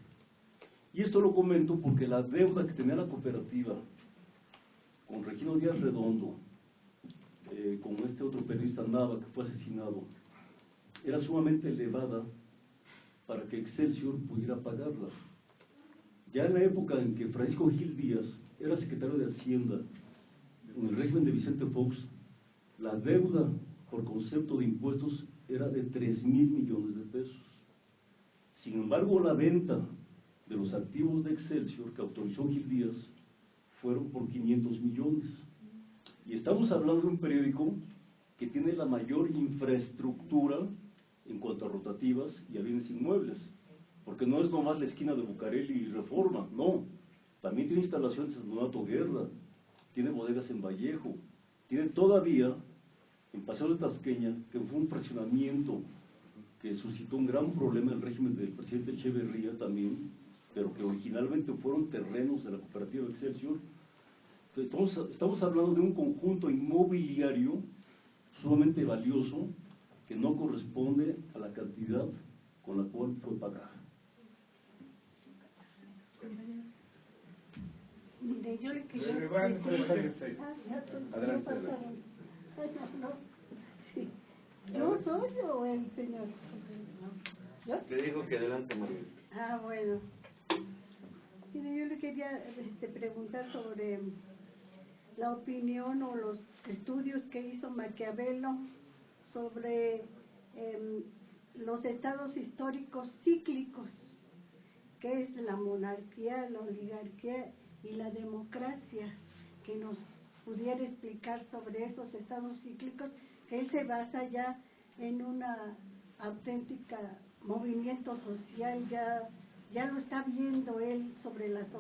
Y esto lo comento porque la deuda que tenía la cooperativa con Regino Díaz Redondo, con este otro periodista Nava que fue asesinado, era sumamente elevada para que Excelsior pudiera pagarla. Ya en la época en que Francisco Gil Díaz era secretario de Hacienda en el régimen de Vicente Fox, la deuda por concepto de impuestos era de 3,000 millones de pesos. Sin embargo, la venta de los activos de Excelsior que autorizó Gil Díaz fueron por 500 millones. Y estamos hablando de un periódico que tiene la mayor infraestructura en cuanto a rotativas y a bienes inmuebles, porque no es nomás la esquina de Bucareli y Reforma, no, también tiene instalaciones en Donato Guerra, tiene bodegas en Vallejo, tiene todavía en Paseo de Tasqueña, que fue un fraccionamiento que suscitó un gran problema en el régimen del presidente Echeverría también, pero que originalmente fueron terrenos de la cooperativa Excelsior. Entonces, estamos hablando de un conjunto inmobiliario sumamente valioso que no corresponde a la cantidad con la cual fue pagada.
Mire, yo le quería ¿Yo soy o el señor? ¿Yo?
Le dijo que adelante, María.
Bueno. Mire, yo le quería preguntar sobre la opinión o los estudios que hizo Maquiavelo sobre los estados históricos cíclicos, que es la monarquía, la oligarquía y la democracia, que nos pudiera explicar sobre esos estados cíclicos, que él se basa ya en una auténtica movimiento social, ya lo está viendo él sobre las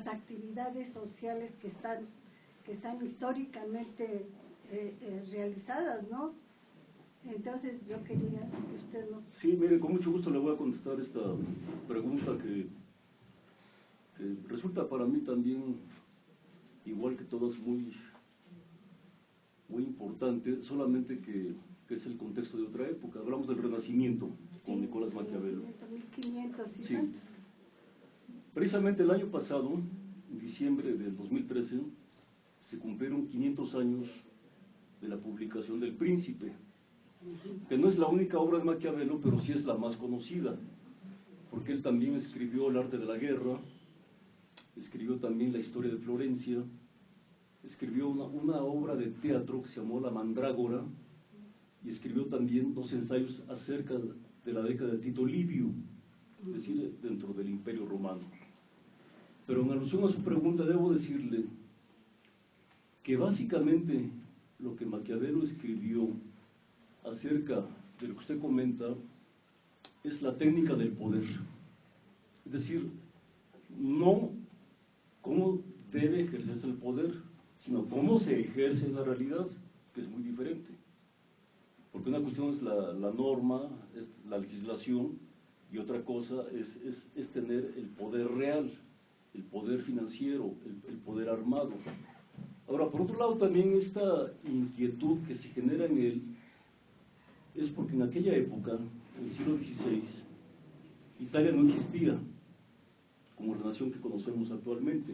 actividades sociales que están históricamente realizadas, ¿no? Entonces yo quería que usted nos...
Sí, mire, con mucho gusto le voy a contestar esta pregunta que resulta para mí también, igual que todas, muy importante, solamente que es el contexto de otra época. Hablamos del Renacimiento con Nicolás Maquiavelo.
1500 y
sí. Precisamente el año pasado, en diciembre del 2013, se cumplieron 500 años de la publicación del Príncipe, que no es la única obra de Maquiavelo, pero sí es la más conocida, porque él también escribió El arte de la guerra, escribió también La historia de Florencia, escribió una obra de teatro que se llamó La Mandrágora, y escribió también 2 ensayos acerca de la década de Tito Livio, es decir, dentro del Imperio Romano. Pero en alusión a su pregunta, debo decirle que básicamente lo que Maquiavelo escribió acerca de lo que usted comenta es la técnica del poder. Es decir, no cómo debe ejercerse el poder, sino cómo se ejerce en la realidad, que es muy diferente. Porque una cuestión es la norma, es la legislación, y otra cosa es tener el poder real, el poder financiero, el poder armado. Ahora, por otro lado, también esta inquietud que se genera en él es porque en aquella época, en el siglo XVI, Italia no existía como la nación que conocemos actualmente.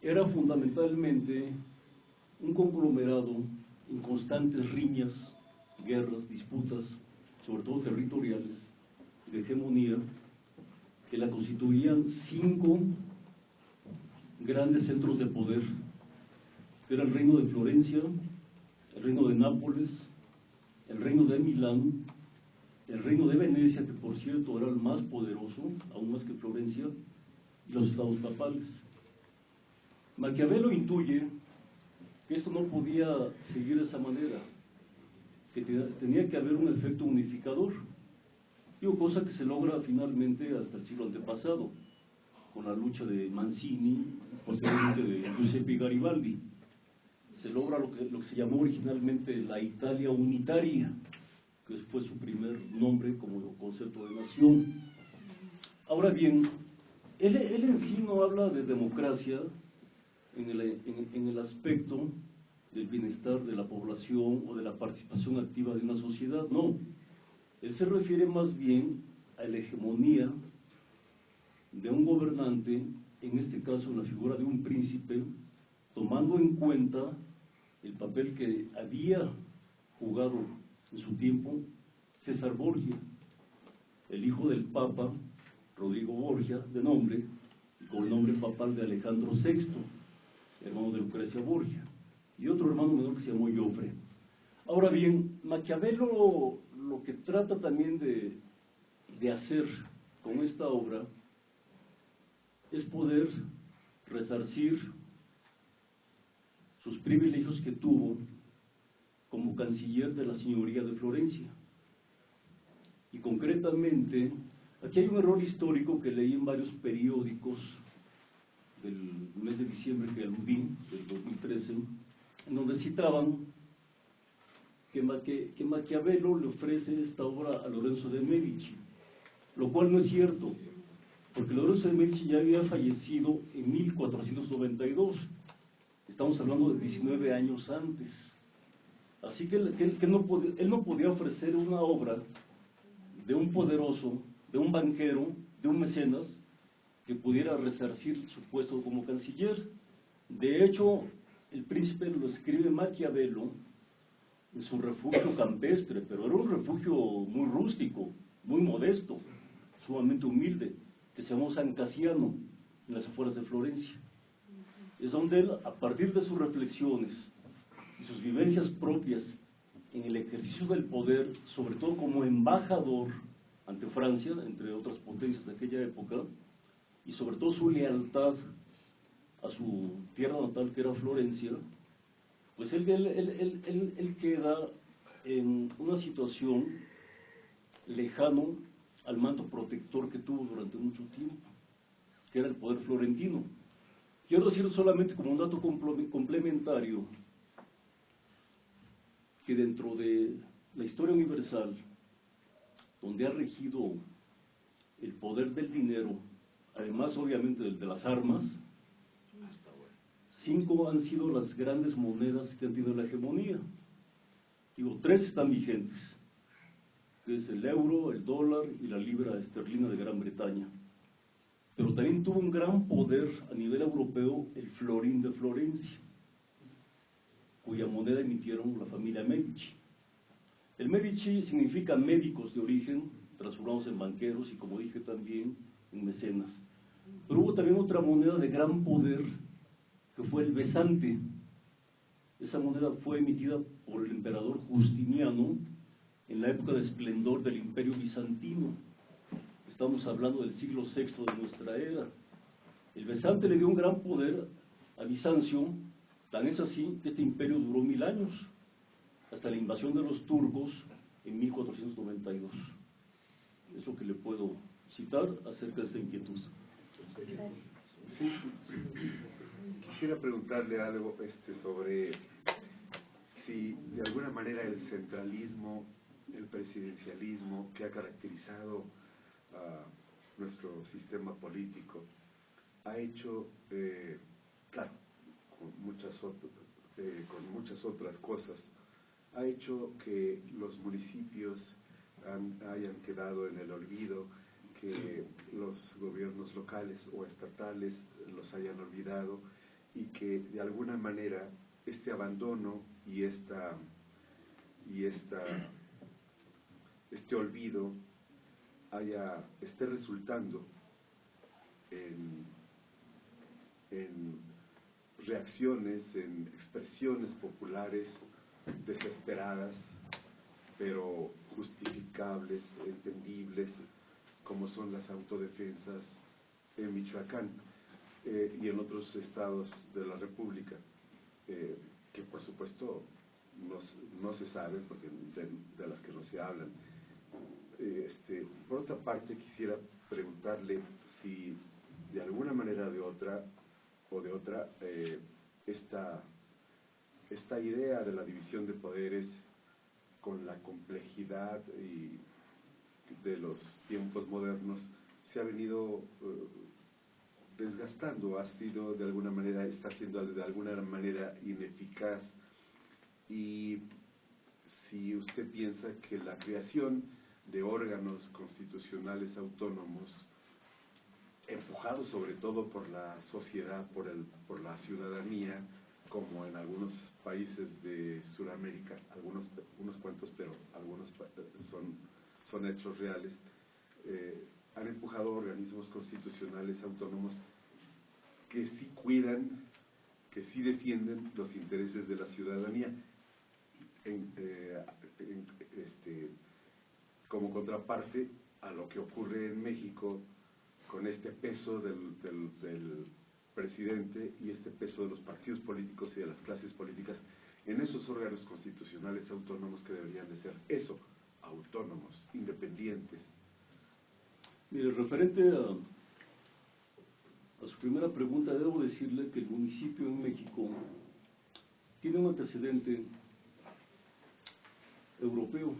Era fundamentalmente un conglomerado en constantes riñas, guerras, disputas, sobre todo territoriales, de hegemonía, que la constituían 5 grandes centros de poder, que era el reino de Florencia, el reino de Nápoles, el reino de Milán, el reino de Venecia, que por cierto era el más poderoso, aún más que Florencia, y los estados papales. Maquiavelo intuye que esto no podía seguir de esa manera, que tenía que haber un efecto unificador, cosa que se logra finalmente hasta el siglo antepasado, con la lucha de Mazzini, posteriormente de Giuseppe Garibaldi. Se logra lo que se llamó originalmente la Italia unitaria, que fue su primer nombre como concepto de nación. Ahora bien, él en sí no habla de democracia en el aspecto del bienestar de la población o de la participación activa de una sociedad, no. Él se refiere más bien a la hegemonía de un gobernante, en este caso la figura de un príncipe, tomando en cuenta el papel que había jugado en su tiempo César Borgia, el hijo del Papa Rodrigo Borgia, de nombre, y con el nombre papal de Alejandro VI, hermano de Lucrecia Borgia, y otro hermano menor que se llamó Joffre. Ahora bien, Maquiavelo lo que trata también de hacer con esta obra es poder resarcir sus privilegios que tuvo como canciller de la señoría de Florencia. Y concretamente, aquí hay un error histórico que leí en varios periódicos del mes de diciembre que aludí, del 2013, en donde citaban que Maquiavelo le ofrece esta obra a Lorenzo de Medici, lo cual no es cierto, porque Lorenzo de Medici ya había fallecido en 1492, estamos hablando de 19 años antes, así que él no podía ofrecer una obra de un poderoso, de un banquero, de un mecenas, que pudiera resarcir su puesto como canciller. De hecho, el príncipe lo escribe Maquiavelo en su refugio campestre, pero era un refugio muy rústico, muy modesto, sumamente humilde, que se llamó San Casiano, en las afueras de Florencia. Es donde él, a partir de sus reflexiones y sus vivencias propias en el ejercicio del poder, sobre todo como embajador ante Francia, entre otras potencias de aquella época, y sobre todo su lealtad a su tierra natal, que era Florencia, pues él queda en una situación lejano al manto protector que tuvo durante mucho tiempo, que era el poder florentino. Quiero decir solamente como un dato complementario, que dentro de la historia universal, donde ha regido el poder del dinero, además obviamente del de las armas, 5 han sido las grandes monedas que han tenido la hegemonía. Digo, 3 están vigentes, que es el euro, el dólar y la libra esterlina de Gran Bretaña. Pero también tuvo un gran poder a nivel europeo el florín de Florencia, cuya moneda emitieron la familia Medici. El Medici significa médicos de origen, transformados en banqueros y, como dije también, en mecenas. Pero hubo también otra moneda de gran poder, que fue el besante. Esa moneda fue emitida por el emperador Justiniano en la época de esplendor del Imperio Bizantino. Estamos hablando del siglo VI de nuestra era. El besante le dio un gran poder a Bizancio, tan es así que este imperio duró 1000 años, hasta la invasión de los turcos en 1492. Es lo que le puedo citar acerca de esta inquietud.
Sí. Quisiera preguntarle algo sobre si de alguna manera el centralismo, el presidencialismo que ha caracterizado a nuestro sistema político ha hecho, claro, con muchas otras cosas, ha hecho que los municipios hayan quedado en el olvido, que los gobiernos locales o estatales los hayan olvidado y que de alguna manera este abandono y este olvido esté resultando en reacciones, en expresiones populares desesperadas, pero justificables, entendibles, como son las autodefensas en Michoacán y en otros estados de la República, que por supuesto no se saben, porque de las que no se hablan. Por otra parte, quisiera preguntarle si de alguna manera o de otra, esta idea de la división de poderes, con la complejidad de los tiempos modernos, se ha venido desgastando, está siendo de alguna manera ineficaz, y si usted piensa que la creación de órganos constitucionales autónomos, empujados sobre todo por la sociedad, por la ciudadanía, como en algunos países de Sudamérica, unos cuantos, pero algunos son hechos reales, han empujado organismos constitucionales autónomos que sí cuidan, que sí defienden los intereses de la ciudadanía, como contraparte a lo que ocurre en México con este peso del presidente y este peso de los partidos políticos y de las clases políticas en esos órganos constitucionales autónomos que deberían de ser autónomos, independientes.
Mire, referente a su primera pregunta, debo decirle que el municipio en México tiene un antecedente europeo,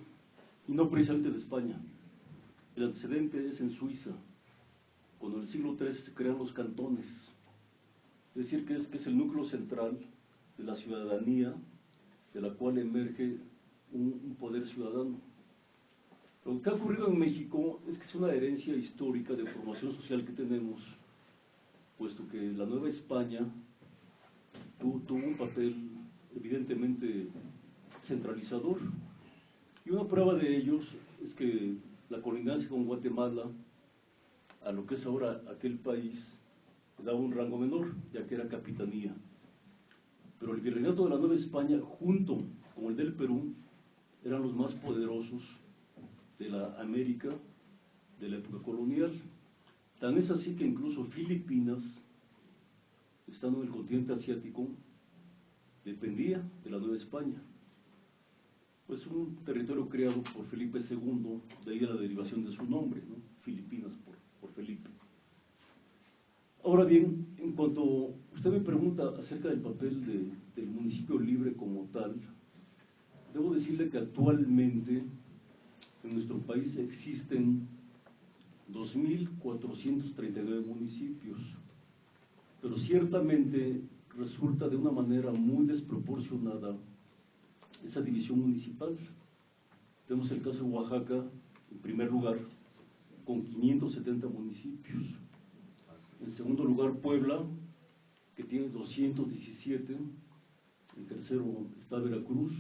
y no precisamente de España. El antecedente es en Suiza, cuando en el siglo III se crean los cantones, es decir, que es el núcleo central de la ciudadanía, de la cual emerge un poder ciudadano. Lo que ha ocurrido en México es que es una herencia histórica de formación social que tenemos, puesto que la Nueva España tuvo un papel evidentemente centralizador, y una prueba de ellos es que la colindancia con Guatemala, a lo que es ahora aquel país, daba un rango menor, ya que era capitanía. Pero el virreinato de la Nueva España, junto con el del Perú, eran los más poderosos de la América de la época colonial. Tan es así que incluso Filipinas, estando en el continente asiático, dependía de la Nueva España. Pues un territorio creado por Felipe II, de ahí la derivación de su nombre, ¿no? Filipinas por Felipe. Ahora bien, en cuanto usted me pregunta acerca del papel del municipio libre como tal, debo decirle que actualmente en nuestro país existen 2.439 municipios, pero ciertamente resulta de una manera muy desproporcionada esa división municipal. Tenemos el caso de Oaxaca, en primer lugar, con 570 municipios. En segundo lugar, Puebla, que tiene 217. En tercero está Veracruz,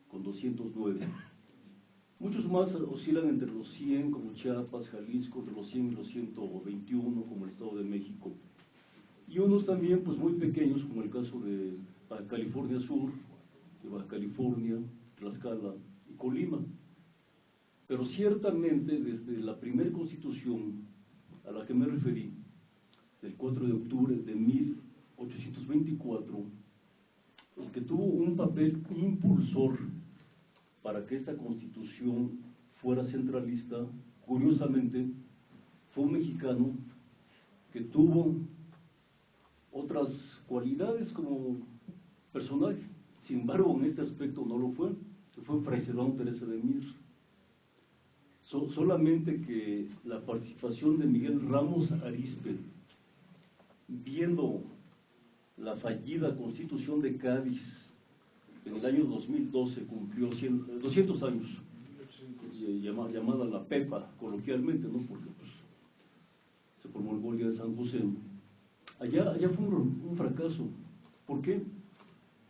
con 209. Muchos más oscilan entre los 100, como Chiapas, Jalisco, entre los 100 y los 121, como el Estado de México. Y unos también pues muy pequeños, como el caso de Baja California Sur, de Baja California, Tlaxcala y Colima. Pero ciertamente desde la primera constitución a la que me referí, del 4 de octubre de 1824, el que tuvo un papel impulsor para que esta constitución fuera centralista, curiosamente, fue un mexicano que tuvo otras cualidades como personaje. Sin embargo, en este aspecto no lo fue Fray Servando Teresa de Mier. Solamente que la participación de Miguel Ramos Arizpe, viendo la fallida Constitución de Cádiz en el año 2012, cumplió 200 años, llamada la PEPA coloquialmente, ¿no? Porque pues, se promulgó el día de San José. Allá fue un fracaso. ¿Por qué?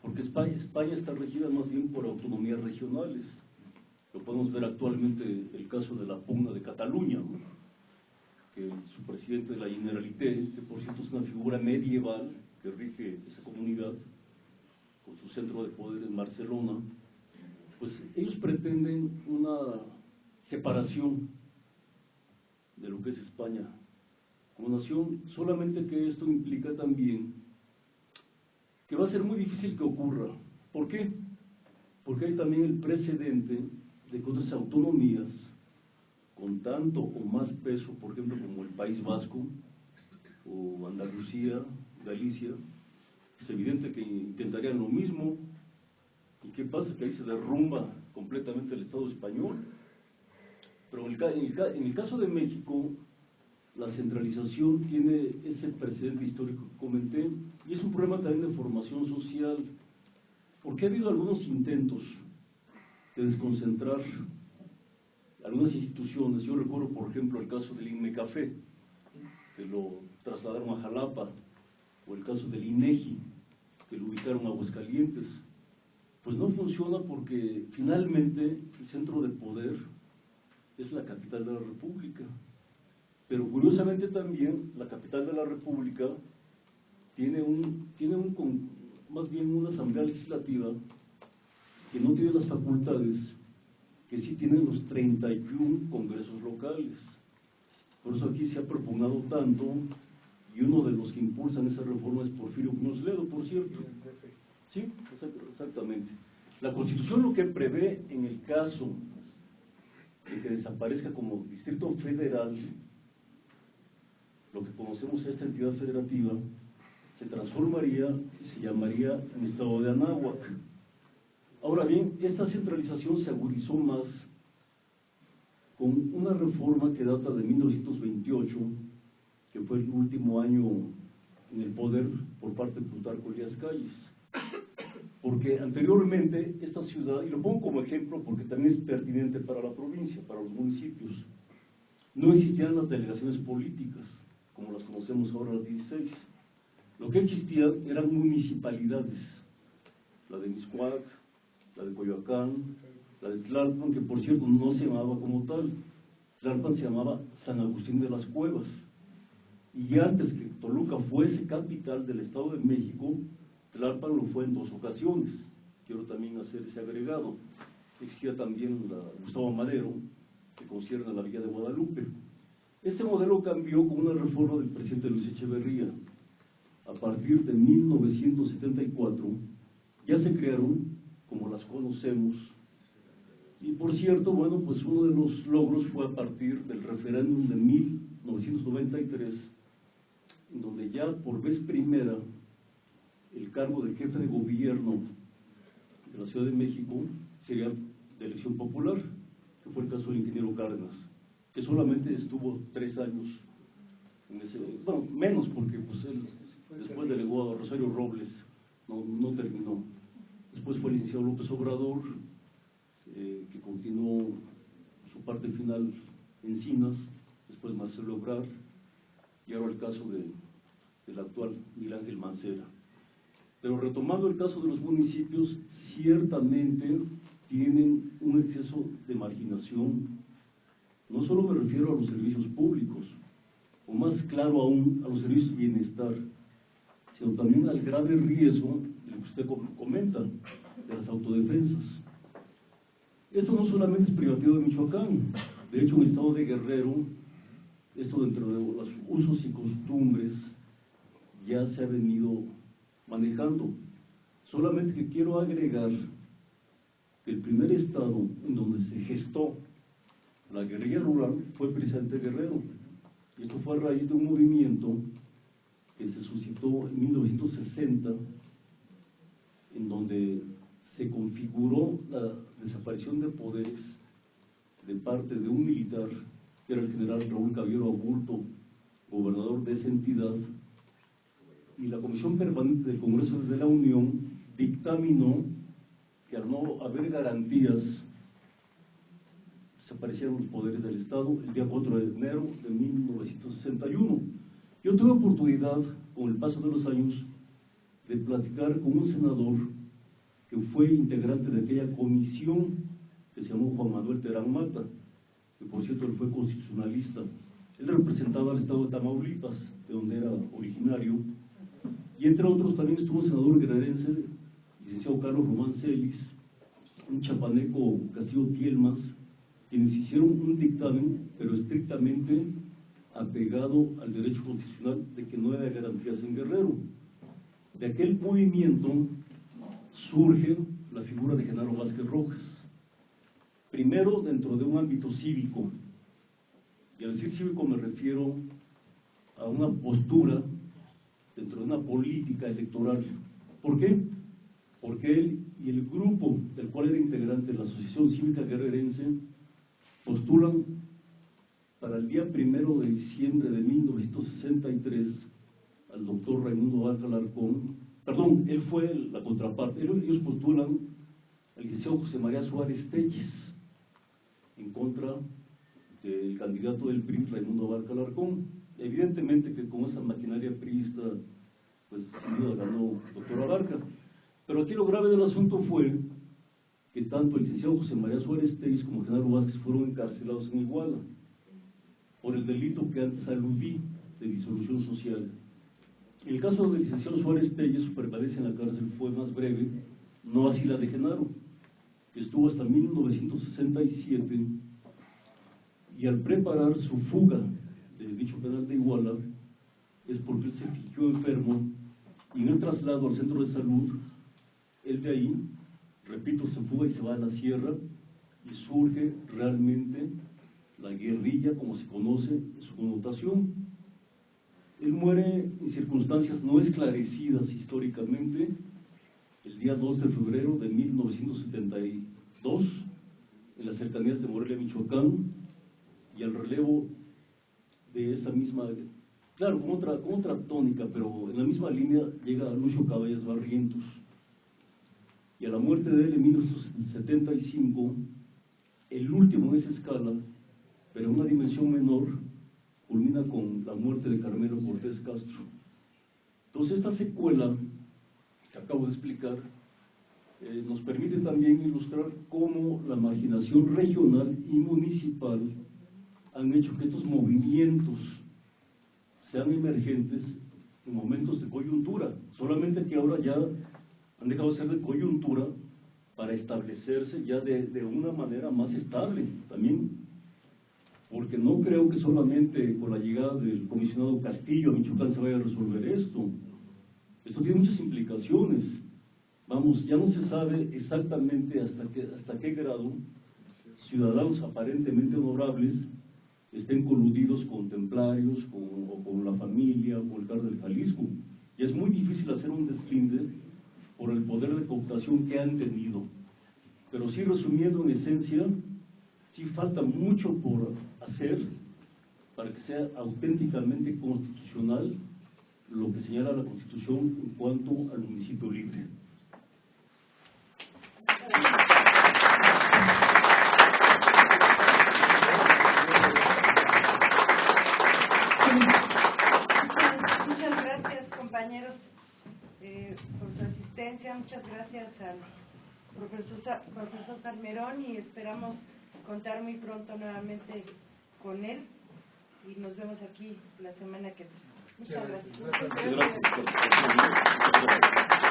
porque España está regida más bien por autonomías regionales. Lo podemos ver actualmente el caso de la pugna de Cataluña, ¿no? Que su presidente de la Generalitat, que por cierto es una figura medieval que rige esa comunidad, con su centro de poder en Barcelona, pues ellos pretenden una separación de lo que es España como nación, solamente que esto implica también que va a ser muy difícil que ocurra. ¿Por qué? Porque hay también el precedente de que otras autonomías con tanto o más peso, por ejemplo como el País Vasco o Andalucía, Galicia, es evidente que intentarían lo mismo. ¿Y qué pasa? Que ahí se derrumba completamente el Estado español. Pero en el caso de México, la centralización tiene ese precedente histórico que comenté, y es un problema también de formación social, porque ha habido algunos intentos de desconcentrar algunas instituciones. Yo recuerdo, por ejemplo, el caso del INMECAFE, que lo trasladaron a Jalapa, o el caso del INEGI, que lo ubicaron a Aguascalientes. Pues no funciona porque finalmente el centro de poder es la capital de la República. Pero curiosamente también la capital de la República tiene más bien una asamblea legislativa que no tiene las facultades que sí tienen los 31 congresos locales. Por eso aquí se ha propugnado tanto, y uno de los que impulsan esa reforma es Porfirio Muñoz Ledo, por cierto. Sí, exactamente. La Constitución lo que prevé en el caso de que desaparezca como Distrito Federal, lo que conocemos esta entidad federativa, se transformaría y se llamaría el Estado de Anáhuac. Ahora bien, esta centralización se agudizó más con una reforma que data de 1928, que fue el último año en el poder por parte de Plutarco Elías Calles. Porque anteriormente esta ciudad, y lo pongo como ejemplo porque también es pertinente para la provincia, para los municipios, no existían las delegaciones políticas, como las conocemos ahora las 16. Lo que existía eran municipalidades, la de Mixcoac, la de Coyoacán, la de Tlalpan, que por cierto no se llamaba como tal. Tlalpan se llamaba San Agustín de las Cuevas. Y ya antes que Toluca fuese capital del Estado de México, Tlalpan lo fue en 2 ocasiones. Quiero también hacer ese agregado. Existía también la Gustavo Madero, que concierne a la Villa de Guadalupe. Este modelo cambió con una reforma del presidente Luis Echeverría. A partir de 1974 ya se crearon como las conocemos. Y por cierto, bueno, pues uno de los logros fue a partir del referéndum de 1993, en donde ya por vez primera el cargo de jefe de gobierno de la Ciudad de México sería de elección popular, que fue el caso del ingeniero Cárdenas, que solamente estuvo 3 años en ese, bueno, menos porque pues él después delegó a Rosario Robles, no terminó. Después fue el licenciado López Obrador, que continuó su parte final en Encinas, después Marcelo Ebrard, y ahora el caso del actual Miguel Ángel Mancera. Pero retomando el caso de los municipios, ciertamente tienen un exceso de marginación. No solo me refiero a los servicios públicos, o más claro aún, a los servicios de bienestar, sino también al grave riesgo de lo que usted comenta, de las autodefensas. Esto no solamente es privativo de Michoacán, de hecho en el estado de Guerrero, esto dentro de los usos y costumbres ya se ha venido manejando. Solamente que quiero agregar que el primer estado en donde se gestó la guerrilla rural fue precisamente Guerrero. Y esto fue a raíz de un movimiento que se suscitó en 1960, en donde se configuró la desaparición de poderes de parte de un militar, que era el general Raúl Caballero Aburto, gobernador de esa entidad, y la Comisión Permanente del Congreso de la Unión dictaminó que al no haber garantías desaparecieron los poderes del Estado el día 4 de enero de 1961. Yo tuve oportunidad, con el paso de los años, de platicar con un senador que fue integrante de aquella comisión que se llamó Juan Manuel Terán Mata, que por cierto él fue constitucionalista. Él representaba al estado de Tamaulipas, de donde era originario, y entre otros también estuvo un senador guerrerense, licenciado Carlos Román Celis, un chapaneco Castillo Tielmas, quienes hicieron un dictamen, pero estrictamente apegado al derecho constitucional de que no haya garantías en Guerrero. De aquel movimiento surge la figura de Genaro Vázquez Rojas, primero dentro de un ámbito cívico, y al decir cívico me refiero a una postura dentro de una política electoral. ¿Por qué? Porque él y el grupo del cual era integrante, la Asociación Cívica Guerrerense, postulan para el día 1 de diciembre de 1963 al doctor Raimundo Barca Alarcón, perdón, él fue la contraparte, ellos postulan al licenciado José María Suárez Telles en contra del candidato del PRI, Raimundo Barca Alarcón. Evidentemente que con esa maquinaria priista, pues sin duda ganó el doctor Abarca. Pero aquí lo grave del asunto fue que tanto el licenciado José María Suárez Telles como Genaro Vázquez fueron encarcelados en Iguala por el delito que antes aludí de disolución social. El caso del licenciado Suárez Telles, su permanencia en la cárcel fue más breve, no así la de Genaro, que estuvo hasta 1967, y al preparar su fuga de dicho penal de Iguala, es porque él se fingió enfermo, y en el traslado al centro de salud, él de ahí, repito, se fuga y se va a la sierra, y surge realmente la guerrilla, como se conoce en su connotación. Él muere en circunstancias no esclarecidas históricamente, el día 2 de febrero de 1972, en las cercanías de Morelia, Michoacán, y al relevo de esa misma, claro, con otra tónica, pero en la misma línea llega Lucio Caballas Barrientos. Y a la muerte de él en 1975, el último en esa escala, pero en una dimensión menor, culmina con la muerte de Carmelo Cortés Castro. Entonces esta secuela que acabo de explicar nos permite también ilustrar cómo la marginación regional y municipal han hecho que estos movimientos sean emergentes en momentos de coyuntura, solamente que ahora ya han dejado de ser de coyuntura para establecerse ya de una manera más estable también, porque no creo que solamente con la llegada del comisionado Castillo a Michoacán se vaya a resolver esto. Esto tiene muchas implicaciones. Vamos, ya no se sabe exactamente hasta qué grado ciudadanos aparentemente honorables estén coludidos con templarios, o con la familia, o con el cártel de Jalisco. Y es muy difícil hacer un deslinde por el poder de cooptación que han tenido. Pero sí, resumiendo en esencia, sí falta mucho por hacer para que sea auténticamente constitucional lo que señala la Constitución en cuanto al municipio libre.
Muchas gracias, compañeros, por su asistencia. Muchas gracias al profesor Salmerón, y esperamos contar muy pronto nuevamente con él, y nos vemos aquí la semana que viene. Muchas gracias.
Gracias.